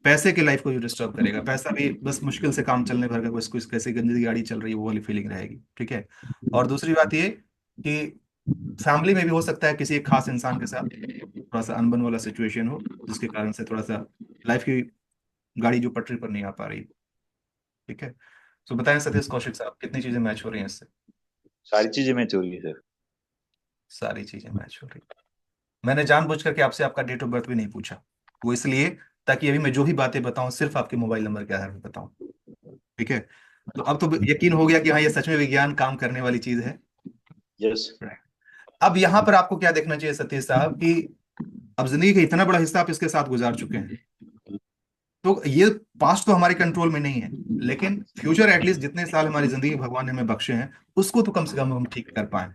Speaker 1: पैसे की लाइफ को भी डिस्टर्ब करेगा, पैसा भी बस मुश्किल से काम चलने भर का, बस कुछ कैसे गंदी गाड़ी चल रही है वो वाली फीलिंग रहेगी। ठीक है, और दूसरी बात ये कि फैमिली में भी हो सकता है किसी एक खास इंसान के साथ थोड़ा सा अनबन वाला सिचुएशन हो, जिसके कारण से थोड़ा सा लाइफ की गाड़ी जो पटरी पर नहीं आ पा रही। ठीक है, तो बताएं सतीश कौशिक साहब, कितनी चीजें मैच हो रही हैं इससे।
Speaker 4: सारी चीजें मैच हो रही है सर।
Speaker 1: सारी चीजें मैच हो रही। मैंने जानबूझ करके आपसे आपका डेट ऑफ बर्थ भी नहीं पूछा, वो इसलिए ताकि अभी मैं जो भी बातें बताऊं सिर्फ आपके मोबाइल नंबर के आधार पर बताऊं। ठीक है, तो अब तो यकीन हो गया कि हाँ ये सच में विज्ञान काम करने वाली चीज है।
Speaker 4: यस।
Speaker 1: Right. अब यहां पर आपको क्या देखना चाहिए सतीश साहब कि अब जिंदगी का इतना बड़ा हिस्सा आप इसके साथ गुजार चुके हैं, तो ये पास्ट तो हमारे कंट्रोल में नहीं है। लेकिन फ्यूचर एटलीस्ट जितने साल हमारी जिंदगी भगवान ने हमें बख्शे हैं उसको तो कम से कम हम ठीक कर पाए।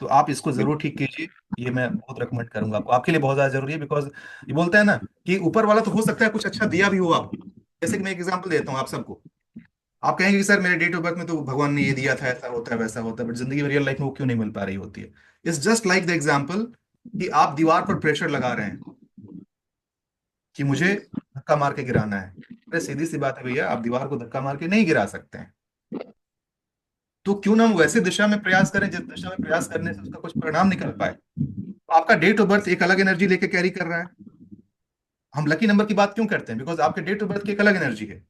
Speaker 1: तो आप इसको जरूर ठीक कीजिए। ये मैं बहुत रिकमेंड करूंगा आपको, आपके लिए बहुत ज्यादा जरूरी है। बिकॉज ये बोलते हैं ना कि ऊपर वाला तो हो सकता है कुछ अच्छा दिया भी हो आपको। जैसे कि मैं एक एग्जांपल देता हूँ आप सबको। आप कहेंगे कि सर मेरे डेट ऑफ बर्थ में तो भगवान ने ये दिया था, ऐसा होता है वैसा होता है, बट जिंदगी में रियल लाइफ में वो क्यों नहीं मिल पा रही होती है। It's just like the example कि आप दीवार पर प्रेशर लगा रहे हैं कि मुझे धक्का मार के गिराना है। अरे सीधी सी बात है भैया, आप दीवार को धक्का मार के नहीं गिरा सकते हैं। तो क्यों ना हम वैसे दिशा में प्रयास करें जिस दिशा में प्रयास करने से उसका कुछ परिणाम निकल पाए। तो आपका डेट ऑफ बर्थ एक अलग एनर्जी लेके कैरी कर रहा है। हम लकी नंबर की बात क्यों करते हैं? बिकॉज आपके डेट ऑफ बर्थ की एक अलग एनर्जी है।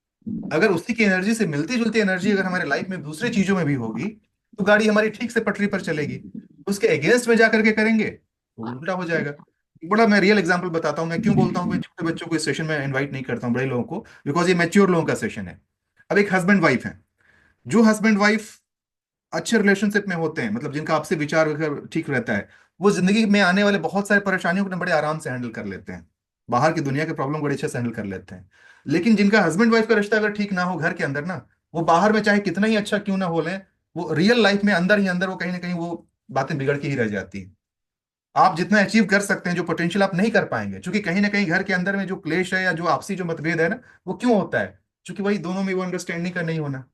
Speaker 1: अगर उसी की एनर्जी से मिलती जुलती एनर्जी अगर हमारे लाइफ में दूसरी चीजों में भी होगी तो गाड़ी हमारी ठीक से पटरी पर चलेगी। उसके अगेंस्ट में जाकर के करेंगे तो उल्टा हो जाएगा। एक बड़ा मैं रियल एग्जांपल बताता हूँ। मैं क्यों बोलता हूँ मैं छोटे बच्चों को इस सेशन में इनवाइट नहीं करता हूँ, बड़े लोगों को, बिकॉज ये मैच्योर लोगों का सेशन है। अब एक हस्बैंड वाइफ है, जो हस्बैंड वाइफ अच्छे रिलेशनशिप में होते हैं, मतलब जिनका आपसे विचार वगैरह ठीक रहता है, वो जिंदगी में आने वाले बहुत सारे परेशानियों को बड़े आराम से हैंडल कर लेते हैं। बाहर की दुनिया के प्रॉब्लम बड़े अच्छे से हैंडल कर लेते हैं। लेकिन जिनका हस्बैंड वाइफ का रिश्ता अगर ठीक ना हो घर के अंदर ना, वो बाहर में चाहे कितना ही अच्छा क्यों ना हो लें, वो रियल लाइफ में अंदर ही अंदर वो कहीं ना कहीं वो बातें बिगड़ के ही रह जाती हैं। आप जितना अचीव कर सकते हैं जो पोटेंशियल आप नहीं कर पाएंगे, क्योंकि कहीं ना कहीं घर के अंदर में जो क्लेश है या जो आपसी जो मतभेद है ना, वो क्यों होता है? क्योंकि वही दोनों में वो अंडरस्टैंडिंग का नहीं होना।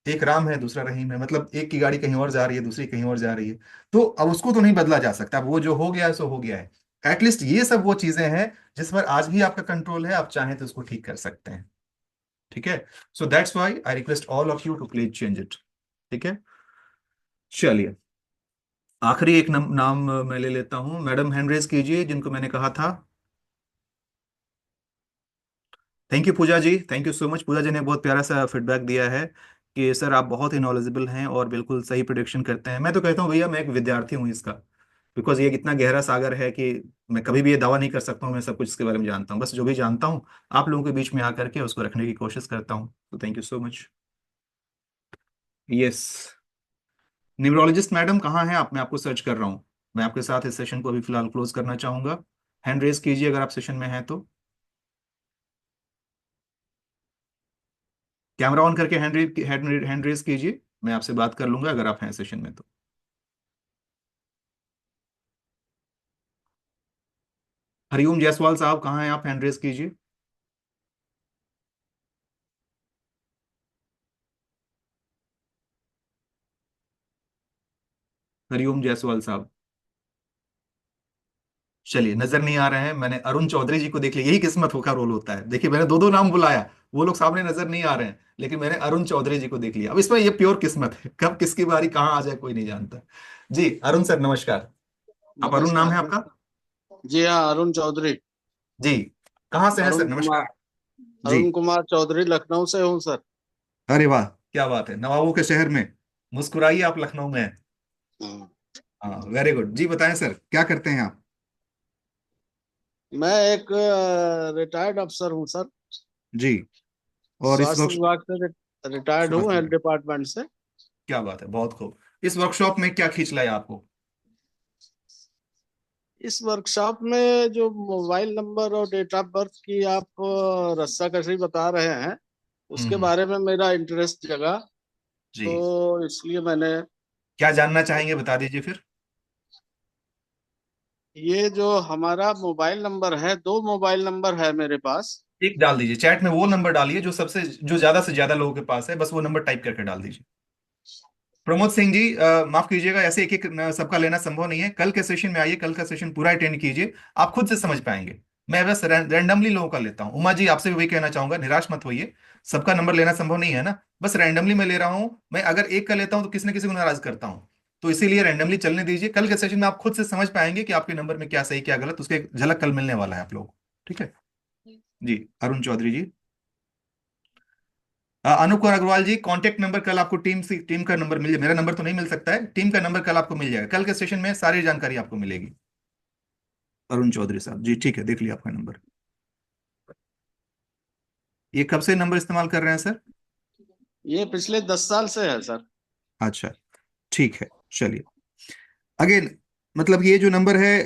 Speaker 1: एक राम है दूसरा रहीम है, मतलब एक की गाड़ी कहीं और जा रही है दूसरी कहीं और जा रही है। तो अब उसको तो नहीं बदला जा सकता, अब वो जो हो गया है सो हो गया है। एटलीस्ट ये सब वो चीजें हैं जिस पर आज भी आपका कंट्रोल है, आप चाहें तो उसको ठीक कर सकते हैं। ठीक है। So that's why I request all of you to please change it. ठीक है। चलिए, आखिरी एक नाम मैं ले लेता हूं। मैडम हैंड रेज कीजिए जिनको मैंने कहा था। Thank you Pooja ji, thank you so much. Pooja ji ने बहुत प्यारा सा फीडबैक दिया है कि सर आप बहुत ही नॉलेजेबल हैं और बिल्कुल सही प्रिडिक्शन करते हैं। मैं तो कहता हूँ भैया मैं एक विद्यार्थी हूँ इसका। बिकॉज ये इतना गहरा सागर है कि मैं कभी भी ये दावा नहीं कर सकता हूँ मैं सब कुछ इसके बारे में जानता हूँ। बस जो भी जानता हूँ आप लोगों के बीच में आकर के उसको रखने की कोशिश करता हूँ। तो thank you so much. Yes, neurologist madam कहाँ हैं आप? मैं आपको सर्च कर रहा हूँ। मैं आपके साथ इस सेशन को अभी फिलहाल क्लोज करना चाहूंगा। हैंड रेज कीजिए अगर आप सेशन में हैं तो। कैमरा ऑन करके हैंड रेज कीजिए, मैं आपसे बात कर लूंगा अगर आप हैं सेशन में तो। हरिओम जायसवाल साहब कहाँ हैं आप? हैंड रेज कीजिए। हरिओम जायसवाल साहब, चलिए नजर नहीं आ रहे हैं। मैंने अरुण चौधरी जी को देख लिया, यही किस्मत का रोल होता है। देखिए मैंने दो दो नाम बुलाया, वो लोग सामने नजर नहीं आ रहे हैं, लेकिन मैंने अरुण चौधरी जी को देख लिया। अब इसमें ये प्योर किस्मत है, कब किसकी बारी कहाँ आ जाए कोई नहीं जानता। जी अरुण सर नमस्कार। आप अरुण नाम
Speaker 5: नमस्कार।
Speaker 1: है आपका?
Speaker 5: जी हाँ, अरुण चौधरी।
Speaker 1: जी, कहाँ से हैं सर?
Speaker 5: अरुण कुमार।
Speaker 1: नमस्कार। जी,
Speaker 5: अरुण कुमार चौधरी, लखनऊ से हूँ सर।
Speaker 1: अरे वाह, क्या बात है, नवाबों के शहर में मुस्कुराइए, आप लखनऊ में हैं।
Speaker 5: हम्म।
Speaker 1: हाँ वेरी गुड। जी बताएं सर, क्या करते हैं आप?
Speaker 5: मैं एक रिटायर्ड अफसर हूँ सर।
Speaker 1: जी, और इस
Speaker 5: स्वास्थ्य
Speaker 1: वक्त
Speaker 5: विभाग से रिटायर्ड हूँ,
Speaker 1: स्वास्थ्य
Speaker 5: हेल्थ
Speaker 1: में,
Speaker 5: डिपार्टमेंट से।
Speaker 1: क्या बात है, बहुत खूब। इस वर्कशॉप में क्या खींच लाया आपको?
Speaker 5: इस वर्कशॉप में जो मोबाइल नंबर और डेट ऑफ बर्थ की आप रस्साकशी बता रहे हैं, उसके
Speaker 1: हम्म।
Speaker 5: बारे में मेरा इंटरेस्ट जगा।
Speaker 1: जी,
Speaker 5: तो इसलिए मैंने
Speaker 1: क्या जानना चाहेंगे बता दीजिए फिर।
Speaker 5: ये जो हमारा मोबाइल नंबर है, दो मोबाइल नंबर है मेरे पास।
Speaker 1: एक डाल दीजिए चैट में, वो नंबर डालिए जो सबसे जो ज्यादा से ज्यादा लोगों के पास है, बस वो नंबर टाइप करके डाल दीजिए। प्रमोद सिंह जी माफ कीजिएगा, ऐसे एक एक सबका लेना संभव नहीं है। कल के सेशन में आइए, कल का सेशन पूरा अटेंड कीजिए, आप खुद से समझ पाएंगे। मैं बस रैंडमली लोगों का लेता हूँ। उमा जी आपसे भी वही कहना चाहूंगा, निराश मत होइए। सबका नंबर लेना संभव नहीं है ना, बस रैंडमली मैं ले रहा हूँ। मैं अगर एक का लेता हूँ तो किसी न किसी को नाराज करता हूँ। तो इसीलिए रैंडमली चलने दीजिए। कल के सेशन में आप खुद से समझ पाएंगे कि आपके नंबर में क्या सही क्या गलत, उसके एक झलक कल मिलने वाला है आप लोगों को। ठीक है। जी अरुण चौधरी जी। अनूप और अग्रवाल जी, कांटेक्ट नंबर कल आपको टीम का नंबर मिल जाए। मेरा नंबर तो नहीं मिल सकता है, टीम का नंबर कल आपको मिल जाएगा। कल के सेशन में सारी जानकारी आपको मिलेगी। अरुण चौधरी साहब जी, ठीक है, देख लिया आपका नंबर। ये कब से नंबर इस्तेमाल कर रहे हैं सर?
Speaker 5: ये पिछले 10 साल से है सर।
Speaker 1: अच्छा, ठीक है। चलिए, अगेन मतलब ये जो नंबर है,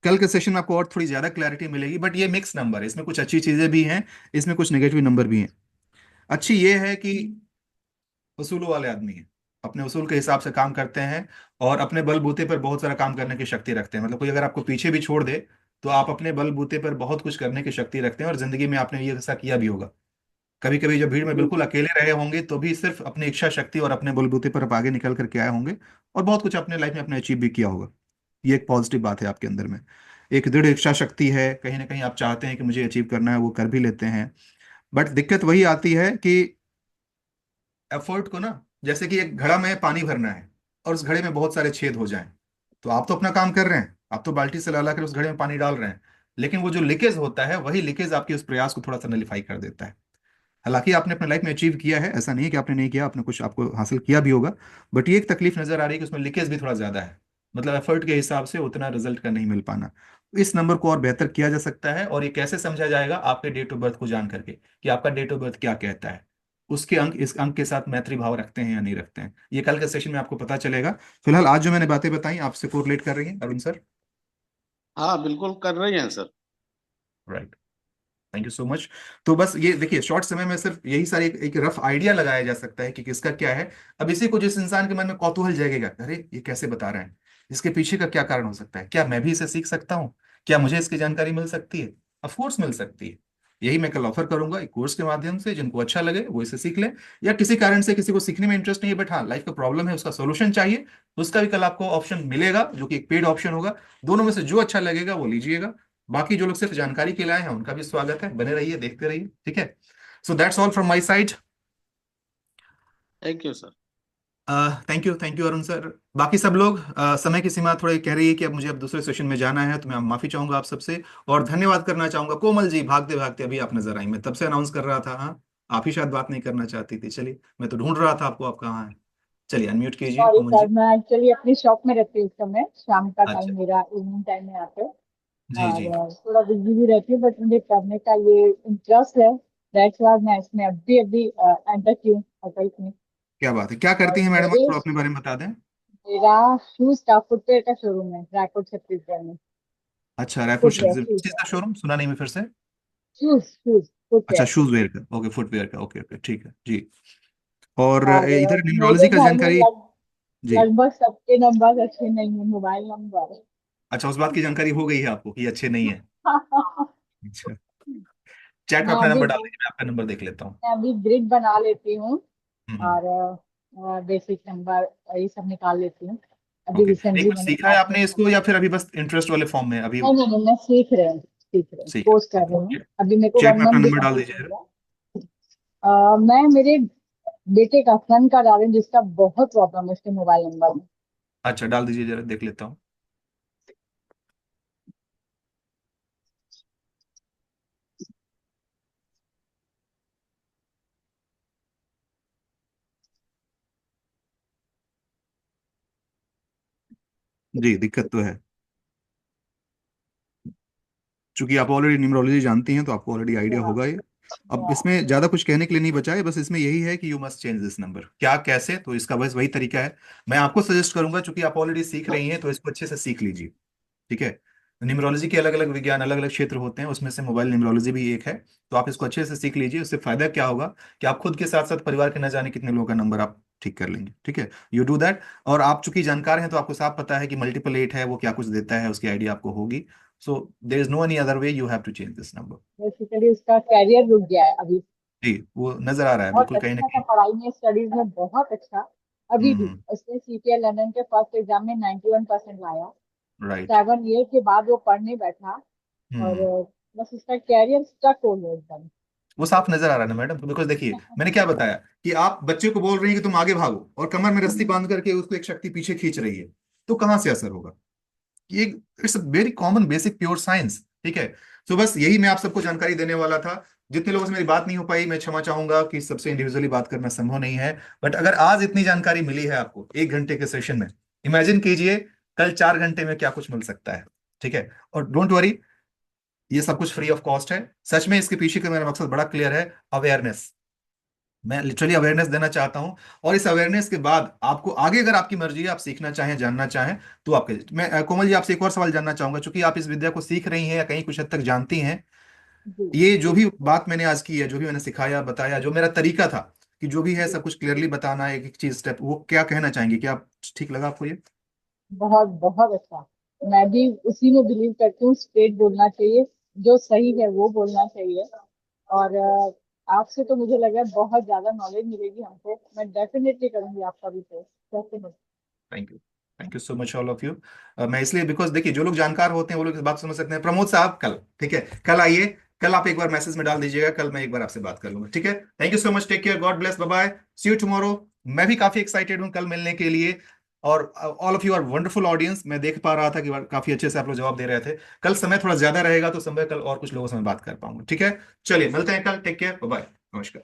Speaker 1: कल के सेशन में आपको और थोड़ी ज्यादा क्लैरिटी मिलेगी। बट ये मिक्स नंबर है, इसमें कुछ अच्छी चीजें भी हैं, इसमें कुछ नेगेटिव नंबर भी हैं। अच्छी ये है कि उसूलों वाले आदमी हैं, अपने उसूल के हिसाब से काम करते हैं और अपने बलबूते पर बहुत सारा काम करने की शक्ति रखते हैं। मतलब कोई अगर आपको पीछे भी छोड़ दे तो आप अपने बलबूते पर बहुत कुछ करने की शक्ति रखते हैं, और जिंदगी में आपने ये ऐसा किया भी होगा। कभी कभी जब भीड़ में बिल्कुल अकेले रहे होंगे तो भी सिर्फ अपनी इच्छा शक्ति और अपने बलबूते पर आप आगे निकल करके आए होंगे, और बहुत कुछ अपने लाइफ में अपने अचीव भी किया होगा। ये एक पॉजिटिव बात है आपके अंदर में। एक दृढ़ इच्छा शक्ति है, कहीं ना कहीं आप चाहते हैं कि मुझे अचीव करना है, वो कर भी लेते हैं। बट दिक्कत वही आती है कि एफर्ट को ना, जैसे कि एक घड़ा में पानी भरना है और उस घड़े में बहुत सारे छेद हो जाएं, तो आप तो अपना काम कर रहे हैं, आप तो बाल्टी से ला ला कर उस घड़े में पानी डाल रहे हैं, लेकिन वो जो लीकेज होता है वही लीकेज आपके उस प्रयास को थोड़ा सा नलीफाई कर देता है। हालांकि आपने अपने लाइफ में अचीव किया है, ऐसा नहीं है कि आपने नहीं किया, आपने कुछ आपको हासिल किया भी होगा। बट ये एक तकलीफ नजर आ रही है कि उसमें लीकेज भी थोड़ा ज्यादा है, मतलब एफर्ट के हिसाब से उतना रिजल्ट का नहीं मिल पाना। इस नंबर को और बेहतर किया जा सकता है, और ये कैसे समझा जाएगा? आपके डेट ऑफ बर्थ को जान करके कि आपका डेट ऑफ बर्थ क्या कहता है, उसके अंक इस अंक के साथ मैत्री भाव रखते हैं या नहीं रखते हैं, ये कल के सेशन में आपको पता चलेगा। फिलहाल आज जो मैंने बातें बताई आपसे कोरिलेट कर रही हैं अरुण सर?
Speaker 5: हाँ, बिल्कुल कर रही हैं sir.
Speaker 1: Right, thank you so much. तो बस ये देखिए, शॉर्ट समय में सिर्फ यही सारी एक रफ आइडिया लगाया जा सकता है कि किसका क्या है। अब इसी को जिस इंसान के मन में कौतूहल जगेगा, अरे ये कैसे बता रहे हैं, इसके पीछे का क्या कारण हो सकता है, क्या मैं भी इसे सीख सकता हूँ, क्या मुझे इसकी जानकारी मिल सकती है? ऑफ कोर्स मिल सकती है। यही मैं कल ऑफर करूंगा एक कोर्स के माध्यम से, जिनको अच्छा लगे वो इसे सीख ले, या किसी कारण से किसी को सीखने में इंटरेस्ट नहीं है बट हाँ लाइफ का प्रॉब्लम है, उसका सोल्यूशन चाहिए, उसका भी कल आपको ऑप्शन मिलेगा, जो कि एक पेड ऑप्शन होगा। दोनों में से जो अच्छा लगेगा वो लीजिएगा। बाकी जो लोग सिर्फ जानकारी के लिए आए हैं उनका भी स्वागत है, बने रहिए, देखते रहिए, ठीक है। So that's all from my side.
Speaker 5: Thank you sir.
Speaker 1: Thank you Arun sir. बाकी सब लोग, समय की सीमा थोड़ी कह रही है कि अब मुझे अब दूसरे सेशन में जाना है, तो मैं माफी चाहूंगा आप सबसे, और धन्यवाद करना चाहूंगा। कोमल जी भागते भागते अभी आप नजर आई, मैं तब से अनाउंस कर रहा था, हाँ आप ही शायद बात नहीं करना चाहती थी, चलिए मैं तो ढूंढ रहा था आपको, आप कहाँ हैं। चलिए अनम्यूट कीजिए
Speaker 6: सॉरी
Speaker 1: कोमल
Speaker 6: सर,
Speaker 1: जी।
Speaker 6: मैं एक्चुअली अपनी शॉप में रहती हूँ इस समय, शाम का
Speaker 1: अच्छा,
Speaker 6: टाइम मेरा इवनिंग टाइम में आता है।
Speaker 1: जी
Speaker 6: और
Speaker 1: जी।
Speaker 6: थोड़ा बिजी भी रहती हूँ, बट मुझे करने का ये इंटरेस्ट है। दैट्स वाई मैं इसमें अभी अभी एंटर की हूँ अकल में।
Speaker 1: क्या बात है, क्या करती
Speaker 6: और
Speaker 1: हैं मैडम, आप
Speaker 6: मेरे
Speaker 1: थोड़ा अपने बारे में बता दें।
Speaker 6: मेरा शूज का फुटवेयर का शोरूम है रायपुर छत्तीसगढ़ में।
Speaker 1: अच्छा, रायपुर
Speaker 6: फुटवेयर
Speaker 1: किस
Speaker 6: शूज
Speaker 1: चीज का शोरूम, सुना नहीं मैं फिर से।
Speaker 6: शूज शूज
Speaker 1: अच्छा,
Speaker 6: फुटवेयर।
Speaker 1: शूज वेयर का, ओके, फुटवेयर का, ओके ओके, ठीक है जी। और
Speaker 6: और
Speaker 1: इधर
Speaker 6: मेरे
Speaker 1: न्यूमरोलॉजी का
Speaker 6: घर में
Speaker 1: जानकारी। जी।
Speaker 6: लगभग सबके नंबर अच्छे नहीं है, मोबाइल नंबर।
Speaker 1: अच्छा, उस बात की जानकारी हो गई है आपको कि अच्छे नहीं है? अच्छा, चैट में
Speaker 6: मैं
Speaker 1: अपना
Speaker 6: अभी
Speaker 1: नंबर डाल दीजिए, मैं आपका नंबर देख लेता हूँ।
Speaker 6: मैं अभी ग्रिड बना लेती हूँ।
Speaker 1: हम्म।
Speaker 6: और बेसिक नंबर ये सब निकाल लेती हूँ। अभी
Speaker 1: ओके, नहीं
Speaker 6: रिसेंटली
Speaker 1: कुछ
Speaker 6: मैंने
Speaker 1: सीखा है
Speaker 6: क्लासेस
Speaker 1: आपने इसको, या
Speaker 6: करना।
Speaker 1: फिर अभी बस इंटरेस्ट वाले फॉर्म में अभी
Speaker 6: नहीं नहीं नहीं, मैं सीख रही हूँ
Speaker 1: सीख
Speaker 6: कोर्स कर रही
Speaker 1: रहे
Speaker 6: हूँ।
Speaker 1: हैं?
Speaker 6: अभी मेरे को
Speaker 1: चैट
Speaker 6: वन
Speaker 1: में अपना
Speaker 6: मंथ भी
Speaker 1: नंबर डाल
Speaker 6: कंप्लीट
Speaker 1: दीजिए
Speaker 6: हो
Speaker 1: जरा।
Speaker 6: गया। मैं मेरे बेटे का सन का डाल रही हूँ, जिसका बहुत प्रॉब्लम है उसके मोबाइल नंबर में।
Speaker 1: अच्छा, डाल दीजिए जरा, देख लेता हूँ। जी, दिक्कत तो है, चूंकि आप ऑलरेडी न्यूमरोलॉजी जानती हैं तो आपको ऑलरेडी आइडिया
Speaker 6: या,
Speaker 1: होगा ये। अब
Speaker 6: या,
Speaker 1: इसमें ज्यादा कुछ कहने के लिए नहीं बचा है, बस इसमें यही है कि you must change this number, क्या कैसे, तो इसका बस वही तरीका है। मैं आपको सजेस्ट करूंगा, चूंकि आप ऑलरेडी सीख रही हैं तो इसको अच्छे से सीख लीजिए, ठीक है। न्यूमरोलॉजी के अलग अलग विज्ञान, अलग अलग क्षेत्र होते हैं, उसमें से मोबाइल न्यूमरोलॉजी भी एक है। तो आप इसको अच्छे से सीख लीजिए, उससे फायदा क्या होगा कि आप खुद के साथ साथ परिवार के न जाने कितने लोगों का नंबर आप ठीक कर लेंगे, ठीक है। You do that. और आप चूंकि जानकार हैं तो आपको साफ पता है कि मल्टीपल एट है, वो क्या कुछ देता है, उसकी आइडिया आपको होगी। So there is no any other way, you have to change this number.
Speaker 6: Basically उसका कैरियर रुक गया है अभी।
Speaker 1: जी, वो नजर आ रहा है
Speaker 6: बहुत
Speaker 1: बिल्कुल कहीं ना
Speaker 6: अच्छा था
Speaker 1: कहीं।
Speaker 6: पढ़ाई में, स्टडीज में बहुत अच्छा। अभी भी
Speaker 1: हम्म।
Speaker 6: उसने सीटीएल लंदन के फर्स्ट एग्जाम में 91% लाया।
Speaker 1: राइट।
Speaker 6: 7 ईयर के बाद वो पढ़ने बैठा। और
Speaker 1: हम्म।
Speaker 6: बस उसका कैरियर स्टक हो गया एकदम।
Speaker 1: वो साफ नजर आ रहा है ना मैडम, बिकॉज देखिए मैंने क्या बताया कि आप बच्चे को बोल रही हैं कि तुम आगे भागो, और कमर में रस्सी बांध करके उसको एक शक्ति पीछे खींच रही है, तो कहाँ से असर होगा? ये it's a very common basic pure science, ठीक है। तो बस यही मैं आप सबको जानकारी देने वाला था। जितने लोगों से मेरी बात नहीं हो पाई, मैं क्षमा चाहूंगा कि सबसे इंडिविजुअली बात करना संभव नहीं है। बट अगर आज इतनी जानकारी मिली है आपको 1 घंटे के सेशन में, इमेजिन कीजिए कल 4 घंटे में क्या कुछ मिल सकता है, ठीक है। और डोंट वरी, ये सब कुछ फ्री ऑफ कॉस्ट है। सच में इसके पीछे का मेरा मकसद बड़ा क्लियर है, अवेयरनेस। मैं लिटरली अवेयरनेस देना चाहता हूं, और इस अवेयरनेस के बाद आपको आगे अगर आपकी मर्जी है, आप सीखना चाहें, जानना चाहें, तो आपके मैं कोमल जी आपसे एक और सवाल जानना चाहूंगा, चूंकि आप इस विद्या को सीख रही हैं या कहीं कुछ हद तक जानती हैं,
Speaker 6: जी
Speaker 1: ये जो भी बात मैंने आज की है, जो भी मैंने सिखाया बताया, जो मेरा तरीका था कि जो भी है सब कुछ क्लियरली बताना, एक एक चीज स्टेप, वो क्या कहना चाहेंगे, क्या ठीक लगा आपको ये?
Speaker 6: बहुत बहुत अच्छा। मैं भी उसी में बिलीव करती हूँ, स्ट्रेट बोलना चाहिए, जो सही है वो बोलना चाहिए। और आपसे तो मुझे लगा बहुत ज्यादा नॉलेज मिलेगी हमको। मैं डेफिनेटली करूंगी आपका भी test, definitely.
Speaker 1: Thank you so much all of you. मैं इसलिए, बिकॉज देखिए जो लोग जानकार होते हैं वो लोग इस बात समझ सकते हैं। प्रमोद साहब कल, ठीक है, कल आइए, कल आप एक बार मैसेज में डाल दीजिएगा, कल मैं एक बार आपसे बात कर लूंगा, ठीक है? Thank you so much, take care, God bless, bye bye, see you tomorrow. मैं भी काफी एक्साइटेड हूँ कल मिलने के लिए। और all of you are wonderful audience. मैं देख पा रहा था कि काफी अच्छे से आप लोग जवाब दे रहे थे। कल समय थोड़ा ज्यादा रहेगा तो समय कल और कुछ लोगों से मैं बात कर पाऊंगा, ठीक है? चलिए मिलते हैं कल, टेक केयर, बाय बाय, नमस्कार।